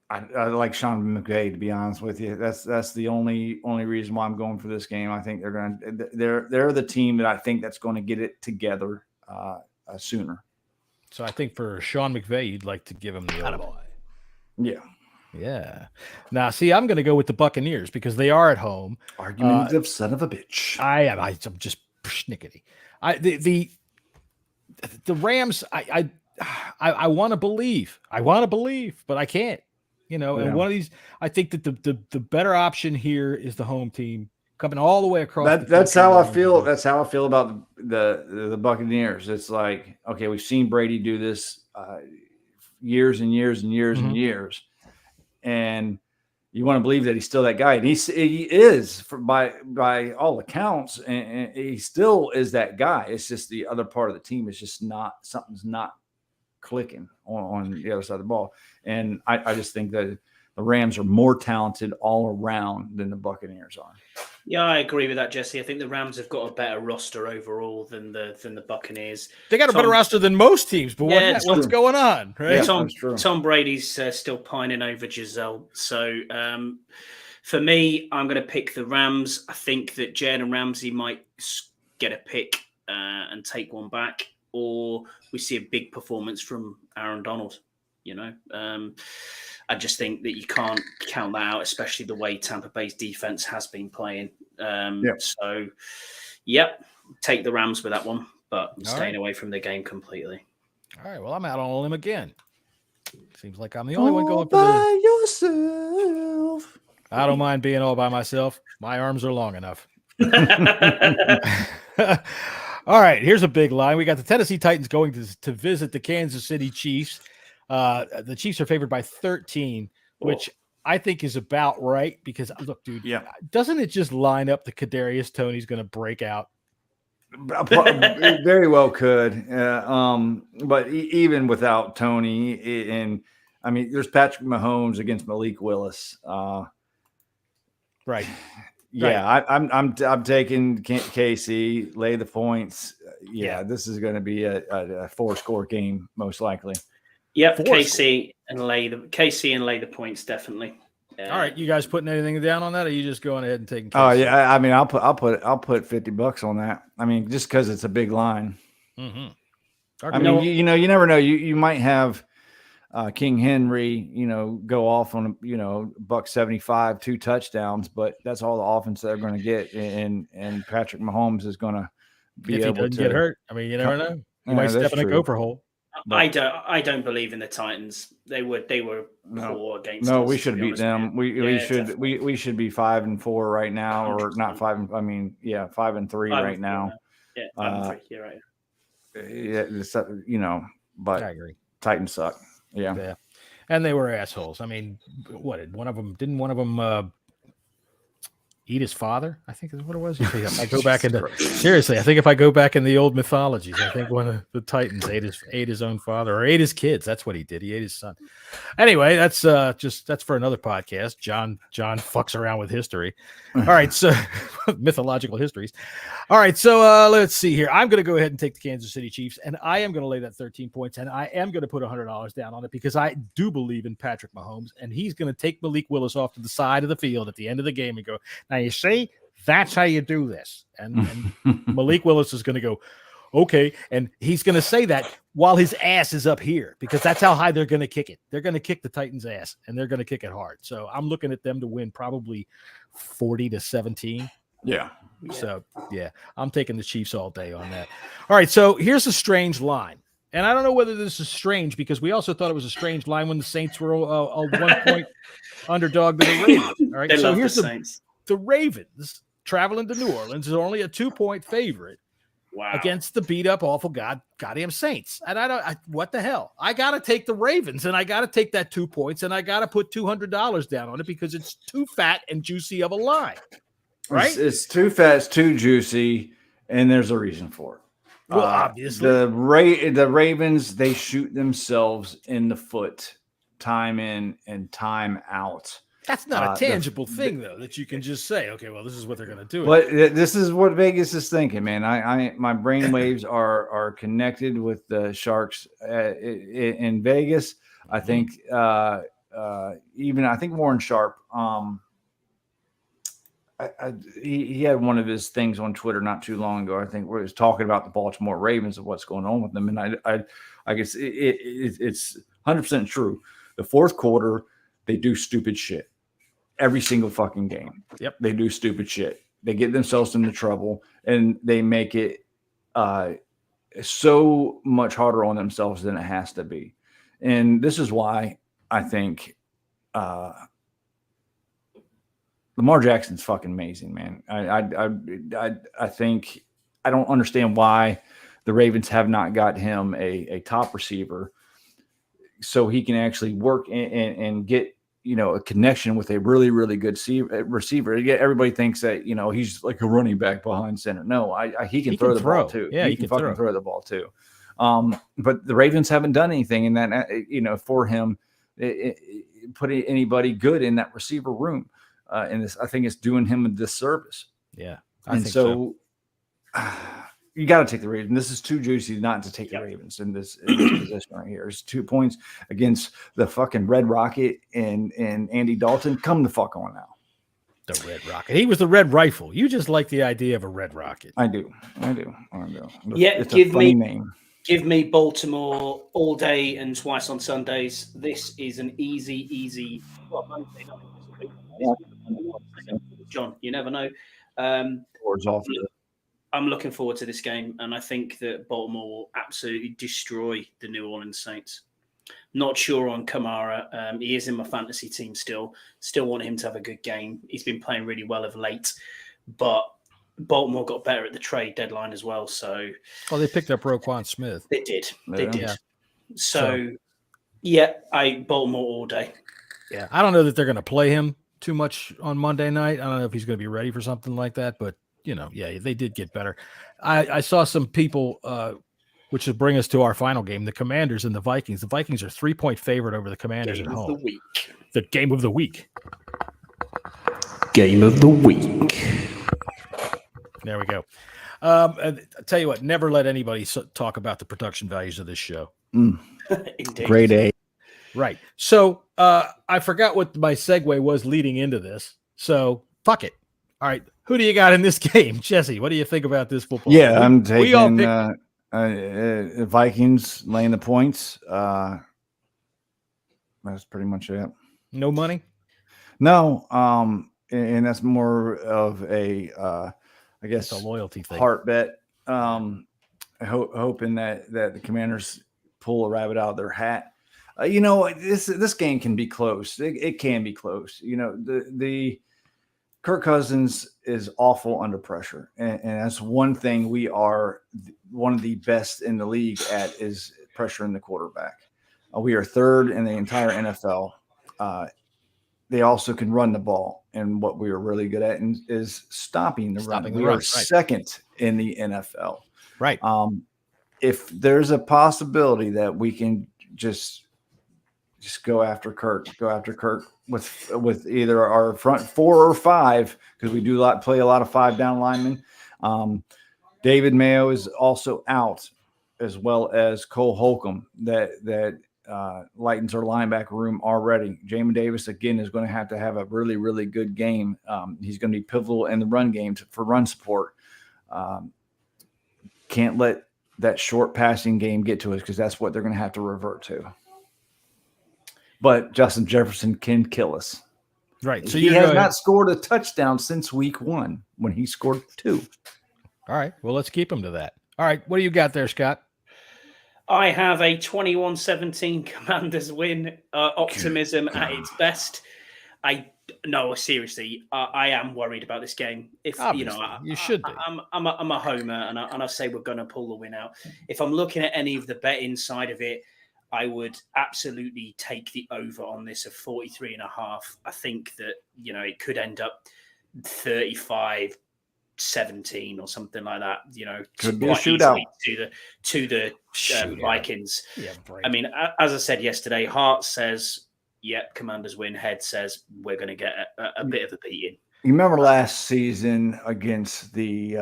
I like Sean McVay. To be honest with you, that's the only reason why I'm going for this game. I think they're the team that I think that's going to get it together sooner. So I think for Sean McVay, you'd like to give him the attaboy. Yeah. Now, see, I'm going to go with the Buccaneers because they are at home. Argumentative son of a bitch. I'm just schnickety. The Rams, I want to believe. But I can't. And one of these, I think that the better option here is the home team coming all the way across. That's how I feel. That's how I feel about the Buccaneers. It's like, okay, we've seen Brady do this years and years and years and years, and you want to believe that he's still that guy, and he is by all accounts, and he still is that guy. It's just the other part of the team is just something's not clicking on the other side of the ball, and I just think that the Rams are more talented all around than the Buccaneers are. Yeah, I agree with that, Jesse. I think the Rams have got a better roster overall than the Buccaneers. They got a better roster than most teams, but what's going on? Right? Yeah, Tom Brady's still pining over Giselle. So for me, I'm going to pick the Rams. I think that Jalen Ramsey might get a pick and take one back, or we see a big performance from Aaron Donald. I just think that you can't count that out, especially the way Tampa Bay's defense has been playing. So, take the Rams with that one, but I'm staying away from the game completely. All right, well, I'm out on a limb again. Seems like I'm the only one going for by yourself. I don't mind being all by myself. My arms are long enough. All right, here's a big line. We got the Tennessee Titans going to visit the Kansas City Chiefs. The Chiefs are favored by 13, which I think is about right because, look, dude, doesn't it just line up that Kadarius Toney's going to break out? It very well could. But even without Toney, and I mean, there's Patrick Mahomes against Malik Willis. Right. Yeah, I'm taking KC, lay the points. This is going to be a 4-score game, most likely. Yep, KC and lay the points definitely. All right, you guys putting anything down on that, or are you just going ahead and taking? KC? Oh yeah, I mean, I'll put $50 on that. I mean, just because it's a big line. Mm-hmm. I mean, you never know. You might have King Henry, go off on $175, 2 touchdowns, but that's all the offense they're going to get, and Patrick Mahomes is going to be able to get hurt. I mean, you never know. You might step in a gopher hole. But I don't believe in the Titans. They were poor against us. We should beat them. We should be 5-4 right now, 100%. Or not 5. I mean, 5-3 right now. Yeah, 5-3. You're right. Yeah, but I agree. Titans suck. Yeah. And they were assholes. I mean, didn't one of them eat his father? I think is what it was. If I go back into seriously, I think if I go back in the old mythologies, I think one of the Titans ate his own father or ate his kids. That's what he did. He ate his son. Anyway, that's for another podcast. John fucks around with history. All right, so mythological histories. All right, so let's see here. I'm going to go ahead and take the Kansas City Chiefs, and I am going to lay that 13 points, and I am going to put $100 down on it because I do believe in Patrick Mahomes, and he's going to take Malik Willis off to the side of the field at the end of the game and go, now you see, that's how you do this. And Malik Willis is going to go, okay. And he's going to say that while his ass is up here, because that's how high they're going to kick it. They're going to kick the Titans' ass, and they're going to kick it hard. So I'm looking at them to win probably 40-17. Yeah. So, yeah, I'm taking the Chiefs all day on that. All right, so here's a strange line. And I don't know whether this is strange because we also thought it was a strange line when the Saints were a 1-point underdog to the Ravens. All right, so here's the Ravens traveling to New Orleans is only a 2-point favorite against the beat-up, awful goddamn Saints. And what the hell? I got to take the Ravens, and I got to take that 2 points, and I got to put $200 down on it because it's too fat and juicy of a line. Right? It's too fat, it's too juicy, and there's a reason for it. Well, obviously. The Ravens, they shoot themselves in the foot time in and time out. That's not a tangible thing, though, that you can just say, okay, well, this is what they're going to do. But this is what Vegas is thinking, man. My brain waves are connected with the Sharks in Vegas. I think I think Warren Sharp, he had one of his things on Twitter not too long ago, I think, where he was talking about the Baltimore Ravens and what's going on with them. And I guess it's 100% true. The fourth quarter, they do stupid shit. Every single fucking game. Yep. They do stupid shit. They get themselves into trouble, and they make it so much harder on themselves than it has to be. And this is why I think Lamar Jackson's fucking amazing, man. I think I don't understand why the Ravens have not got him a top receiver so he can actually work and get, a connection with a really, really good receiver. Yeah, everybody thinks that, he's like a running back behind center. No, he can throw the ball too. Yeah, he can fucking throw the ball too. But the Ravens haven't done anything in that, for him, putting anybody good in that receiver room. And this, I think it's doing him a disservice. Yeah. I think so. You got to take the Ravens. This is too juicy not to take the Ravens in this position right here. It's 2 points against the fucking Red Rocket and Andy Dalton. Come the fuck on now. The Red Rocket. He was the Red Rifle. You just like the idea of a Red Rocket. I do. Yeah, it's a funny name. Give me Baltimore all day and twice on Sundays. This is an easy. Well, Monday night. John, you never know. I'm looking forward to this game, and I think that Baltimore will absolutely destroy the New Orleans Saints. Not sure on Kamara. He is in my fantasy team still. Still want him to have a good game. He's been playing really well of late, but Baltimore got better at the trade deadline as well. So, they picked up Roquan Smith. They did. Yeah. So, Baltimore all day. Yeah, I don't know that they're going to play him too much on Monday night. I don't know if he's going to be ready for something like that, but they did get better. I saw some people, which will bring us to our final game, the Commanders and the Vikings. The Vikings are 3-point favorite over the Commanders at home. The game of the week. Game of the week. There we go. I tell you what, never let anybody talk about the production values of this show. Grade A. Right. So I forgot what my segue was leading into this. So fuck it. All right. Who do you got in this game? Jesse, what do you think about this football? Yeah, I'm taking Vikings laying the points. That's pretty much it. No money? No. And that's more of a, I guess, a loyalty thing. Heart bet. Hoping that the Commanders pull a rabbit out of their hat. This game can be close. It can be close. The Kirk Cousins is awful under pressure, and that's one thing we are one of the best in the league at is pressuring the quarterback. We are third in the entire NFL. They also can run the ball, and what we are really good at is stopping the run. We are second in the NFL. Right. If there's a possibility that we can just go after Kirk with either our front 4 or 5, because we do play a lot of 5 down linemen. David Mayo is also out, as well as Cole Holcomb that lightens our linebacker room already. Jamin Davis again is going to have a really, really good game. He's going to be pivotal in the run game for run support. Can't let that short passing game get to us because that's what they're going to have to revert to. But Justin Jefferson can kill us. Right. So he has not scored a touchdown since week 1 when he scored 2. All right. Well, let's keep him to that. All right. What do you got there, Scott? I have a 21-17 Commanders win. Optimism at its best. No, seriously, I am worried about this game. If obviously, you should be. I'm a homer, and I say we're going to pull the win out. If I'm looking at any of the betting side of it, I would absolutely take the over on this of 43.5. I think that it could end up 35-17 or something like that. Could be a shootout to the Vikings. Yeah, I mean, as I said yesterday, heart says, "Yep, Commanders win." Head says we're going to get a bit of a beating. You remember last season against the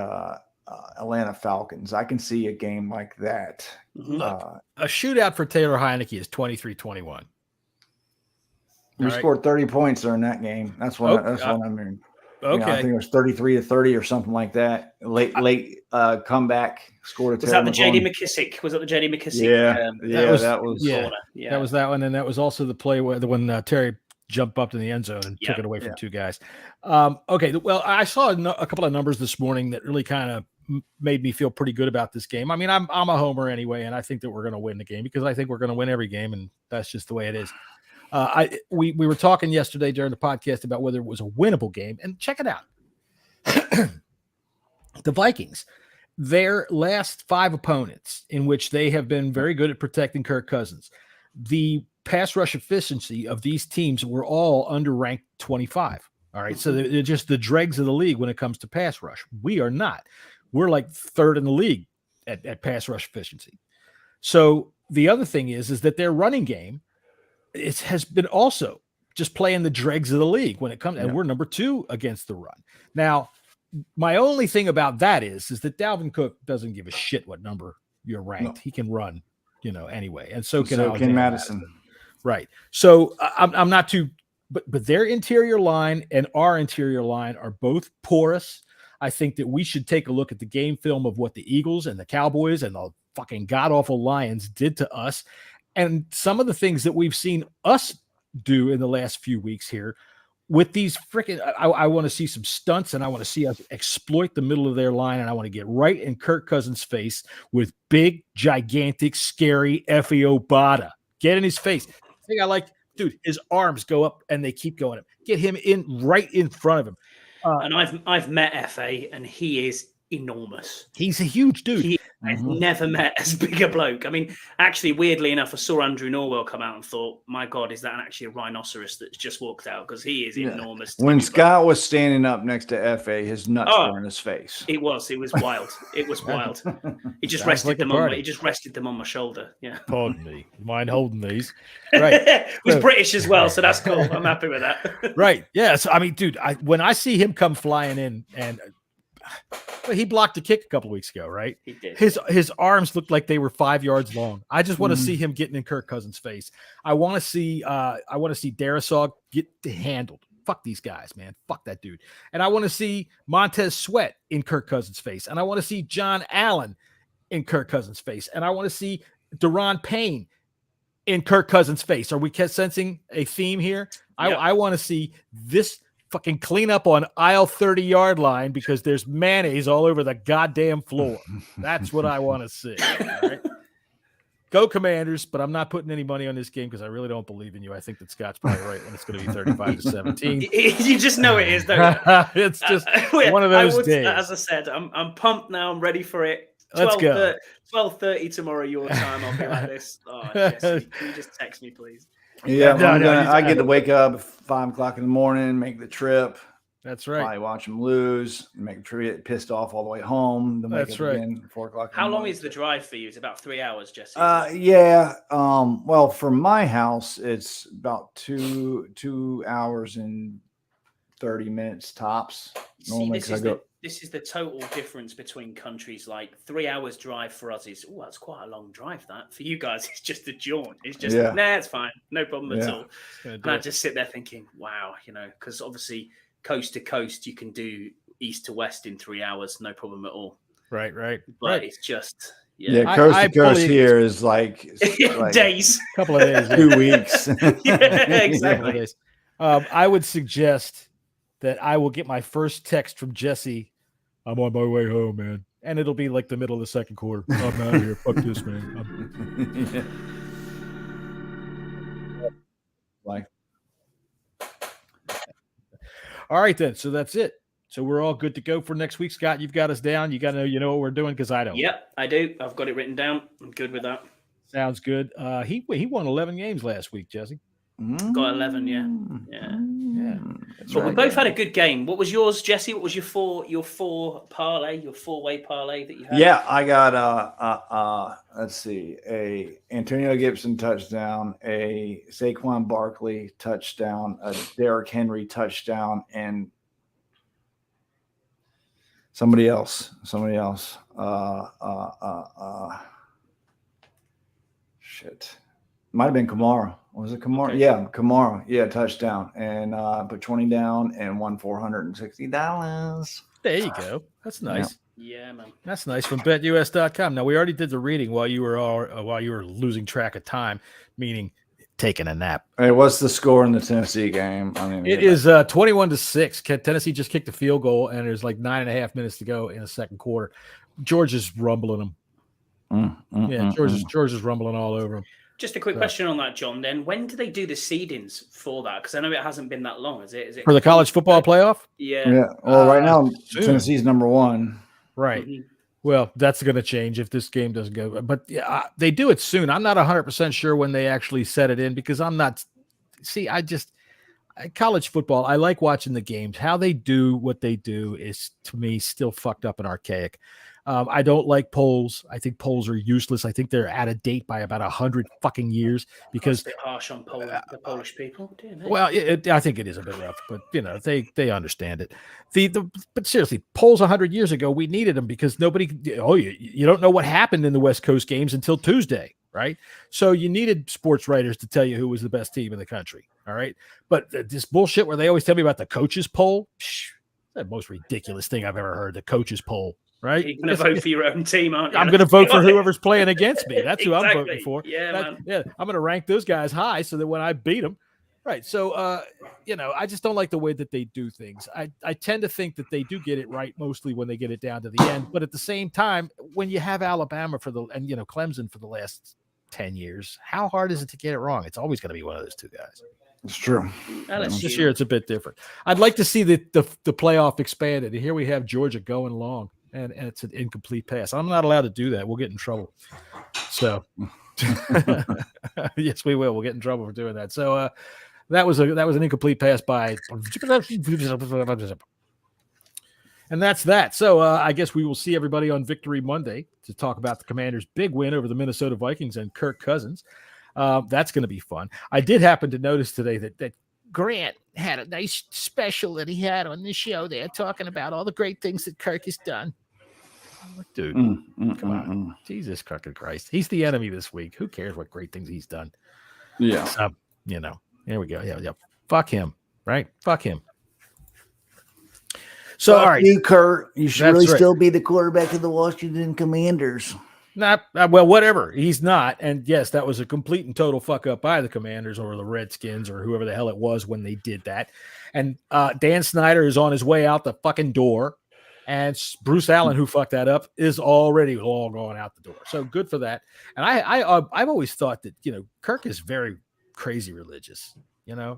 Atlanta Falcons? I can see a game like that. Look, a shootout for Taylor Heineke is 23-21. We scored 30 points during that game. That's what I mean. Okay, I think it was 33-30 or something like that. Late comeback, scored a. Was that the JD McKissick? Was that the JD McKissick? That was that was that one, and that was also the play when Terry jumped up in the end zone and took it away from 2 guys. Okay, well, I saw a couple of numbers this morning that really kind of made me feel pretty good about this game. I mean, I'm a homer anyway, and I think that we're going to win the game because I think we're going to win every game, and that's just the way it is. We were talking yesterday during the podcast about whether it was a winnable game, and check it out. The Vikings, their last 5 opponents in which they have been very good at protecting Kirk Cousins, the pass rush efficiency of these teams were all under ranked 25. All right. So they're just the dregs of the league when it comes to pass rush. We are not. We're like 3rd in the league at pass rush efficiency. So the other thing is that their running game has been also just playing the dregs of the league when it comes, and we're number 2 against the run. Now, my only thing about that is that Dalvin Cook doesn't give a shit what number you're ranked. No. He can run, anyway. And so can Madison. Right. So I'm not too, but their interior line and our interior line are both porous. I think that we should take a look at the game film of what the Eagles and the Cowboys and the fucking god-awful Lions did to us. And some of the things that we've seen us do in the last few weeks here with these freaking, I want to see some stunts, and I want to see us exploit the middle of their line, and I want to get right in Kirk Cousins' face with big, gigantic, scary F.E.O. Bada. Get in his face. The thing I like, dude, his arms go up and they keep going up. Get him right in front of him. And I've met FA, and he is enormous. He's a huge dude. I've never met as big a bloke. I mean, actually, weirdly enough, I saw Andrew Norwell come out and thought, my God, is that actually a rhinoceros that's just walked out? Because he is enormous. When Scott was standing up next to FA, his nuts were in his face. It was wild. It was wild. He just rested them on. He just rested them on my shoulder. Yeah. Pardon me. Mind holding these? Right. He was British as well, so that's cool. I'm happy with that. Right. Yeah. So I mean, dude, when I see him come flying in and. He blocked a kick a couple of weeks ago, right? He did. His arms looked like they were 5 yards long. I just want to see him getting in Kirk Cousins' face. I want to see Darrisaw get handled. Fuck these guys, man. Fuck that dude. And I want to see Montez Sweat in Kirk Cousins' face. And I want to see John Allen in Kirk Cousins' face. And I want to see Deron Payne in Kirk Cousins' face. Are we sensing a theme here? Yep. I want to see this fucking clean up on aisle 30-yard line because there's mayonnaise all over the goddamn floor. That's what I want to see. All right? Go Commanders, but I'm not putting any money on this game because I really don't believe in you. I think that Scott's probably right when it's going to be 35-17. You just know it is, don't you? It's just one of those days. As I said, I'm pumped now. I'm ready for it. Let's go. 12:30 tomorrow your time. I'll be like this. Oh, Jesse, can you just text me, please? Yeah, I get to wake up at 5 o'clock in the morning, make the trip. That's right. Probably watch them lose, make the trip, get pissed off all the way home. That's right. Again, 4 o'clock. How long is the drive for you? It's about 3 hours, Jesse. Yeah. Well, from my house, it's about 2 hours and 30 minutes tops. This is the total difference between countries. Like 3 hours drive for us is, that's quite a long drive. That for you guys, it's just a jaunt. It's just, it's fine. No problem at all. And I just sit there thinking, wow, because obviously coast to coast, you can do east to west in 3 hours. No problem at all. Right. But it's just, Yeah, coast I to coast fully- here is like Days. A couple of days. 2 weeks. Yeah, Couple of exactly. days. I would suggest that I will get my first text from Jesse. I'm on my way home, man. And it'll be like the middle of the second quarter. I'm out of here. Fuck this, man. Like, All right, then. So that's it. So we're all good to go for next week. Scott, you've got us down. You got to know, what we're doing because I don't. Yep, I do. I've got it written down. I'm good with that. Sounds good. He won 11 games last week, Jesse. Got 11, yeah. Yeah. But we both had a good game. What was yours, Jesse? What was your four parlay, your 4-way parlay that you had? yeah, I got let's see, a Antonio Gibson touchdown, a Saquon Barkley touchdown, a Derrick Henry touchdown, and somebody else. Shit. Might have been Kamara. Was it Kamara? Okay. Yeah, Kamara. Yeah, touchdown. And put 20 down and won $460. There you go. That's nice. Yeah, man. That's nice from betus.com. Now we already did the reading while you were losing track of time, meaning taking a nap. Hey, what's the score in the Tennessee game? It is 21-6. Tennessee just kicked a field goal, and there's like 9.5 minutes to go in the second quarter. Georgia's rumbling them. Georgia's rumbling all over them. Just a quick question on that, John. Then, when do they do the seedings for that? Because I know it hasn't been that long. Is it For the college football playoff? Yeah. Yeah. Well, right now soon. Tennessee's number 1. Right. Mhm. Well, that's going to change if this game doesn't go. But yeah, they do it soon. I'm not 100% sure when they actually set it in because I'm not. See, college football, I like watching the games. How they do what they do is, to me, still fucked up and archaic. I don't like polls. I think polls are useless. I think they're out of date by about 100 fucking years because That's a bit harsh on the Polish people. Dear me. well, I think it is a bit rough, but they understand it. But seriously, polls 100 years ago, we needed them because nobody. You don't know what happened in the West Coast games until Tuesday, right? So you needed sports writers to tell you who was the best team in the country. All right, but this bullshit where they always tell me about the coaches poll, the most ridiculous thing I've ever heard. The coaches poll. Right? You're going to vote for your own team, aren't you? I'm going to vote for whoever's playing against me. That's who I'm voting for. Yeah, man. Yeah, I'm going to rank those guys high so that when I beat them, right. So, I just don't like the way that they do things. I tend to think that they do get it right mostly when they get it down to the end. But at the same time, when you have Alabama and Clemson for the last 10 years, how hard is it to get it wrong? It's always going to be one of those two guys. It's true. This year, it's a bit different. I'd like to see the playoff expanded. And here we have Georgia going long. And it's an incomplete pass. I'm not allowed to do that. We'll get in trouble. So, yes, we will. We'll get in trouble for doing that. So, that was an incomplete pass by, and that's that. So, I guess we will see everybody on Victory Monday to talk about the Commanders' big win over the Minnesota Vikings and Kirk Cousins. That's going to be fun. I did happen to notice today that Grant had a nice special that he had on the show there talking about all the great things that Kirk has done. Dude, come on. Jesus fucking Christ. He's the enemy this week. Who cares what great things he's done? Yeah. Here we go. Yeah. Fuck him, right? Fuck him. So, all right. You, Kurt, you should That's really right. still be the quarterback of the Washington Commanders. Well, whatever. He's not. And yes, that was a complete and total fuck up by the Commanders or the Redskins or whoever the hell it was when they did that. And Dan Snyder is on his way out the fucking door. And Bruce Allen, who fucked that up, is already all going out the door. So good for that. And I've always thought that, Kirk is very crazy religious.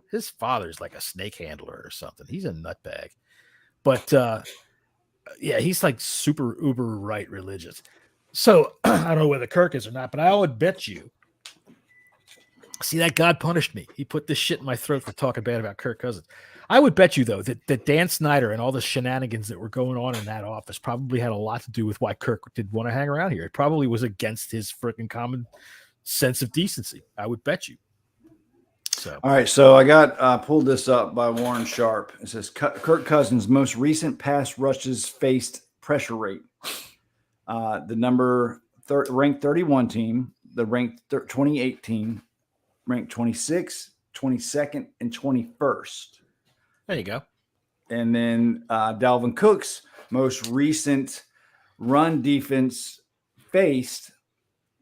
His father's like a snake handler or something. He's a nutbag. But yeah, he's like super uber right religious. So I don't know whether Kirk is or not, but I would bet you. See, that God punished me. He put this shit in my throat for talking bad about Kirk Cousins. I would bet you, though, that Dan Snyder and all the shenanigans that were going on in that office probably had a lot to do with why Kirk didn't want to hang around here. It probably was against his freaking common sense of decency. I would bet you. So, All right, so I got pulled this up by Warren Sharp. It says Kirk Cousins' most recent pass rushes faced pressure rate. The number ranked 31 team, the ranked 28 team, ranked 26, 22nd, and 21st. there you go. And then Dalvin Cook's most recent run defense faced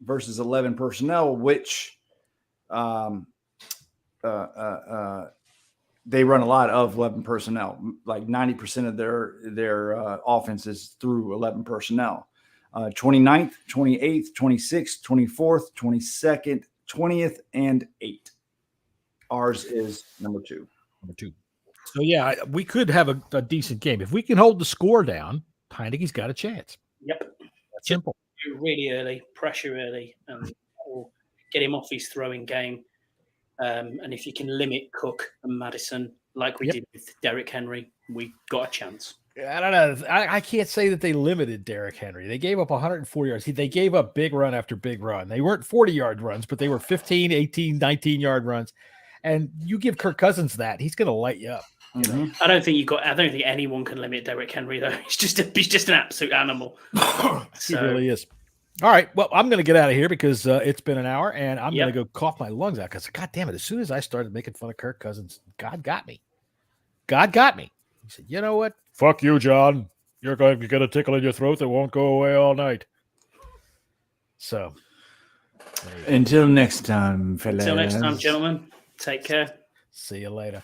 versus 11 personnel, which they run a lot of 11 personnel. Like 90% of their offense is through 11 personnel. 29th, 28th, 26th, 24th, 22nd, 20th, and 8th. Ours is number 2. Number 2. So, yeah, we could have a decent game. If we can hold the score down, Heineke's got a chance. Yep. That's simple. Really early, pressure early, and we'll get him off his throwing game. And if you can limit Cook and Madison like we did with Derrick Henry, we got a chance. I don't know. I can't say that they limited Derrick Henry. They gave up 140 yards. They gave up big run after big run. They weren't 40-yard runs, but they were 15, 18, 19-yard runs. And you give Kirk Cousins that, he's going to light you up. You know? I don't think anyone can limit Derrick Henry though. He's just an absolute animal. He really is. All right. Well, I'm going to get out of here because it's been an hour, and I'm going to go cough my lungs out because, God damn it, as soon as I started making fun of Kirk Cousins, God got me. God got me. He said, you know what? Fuck you, John. You're going to get a tickle in your throat that won't go away all night. So. Until next time, fellas. Until next time, gentlemen. Take care. See you later.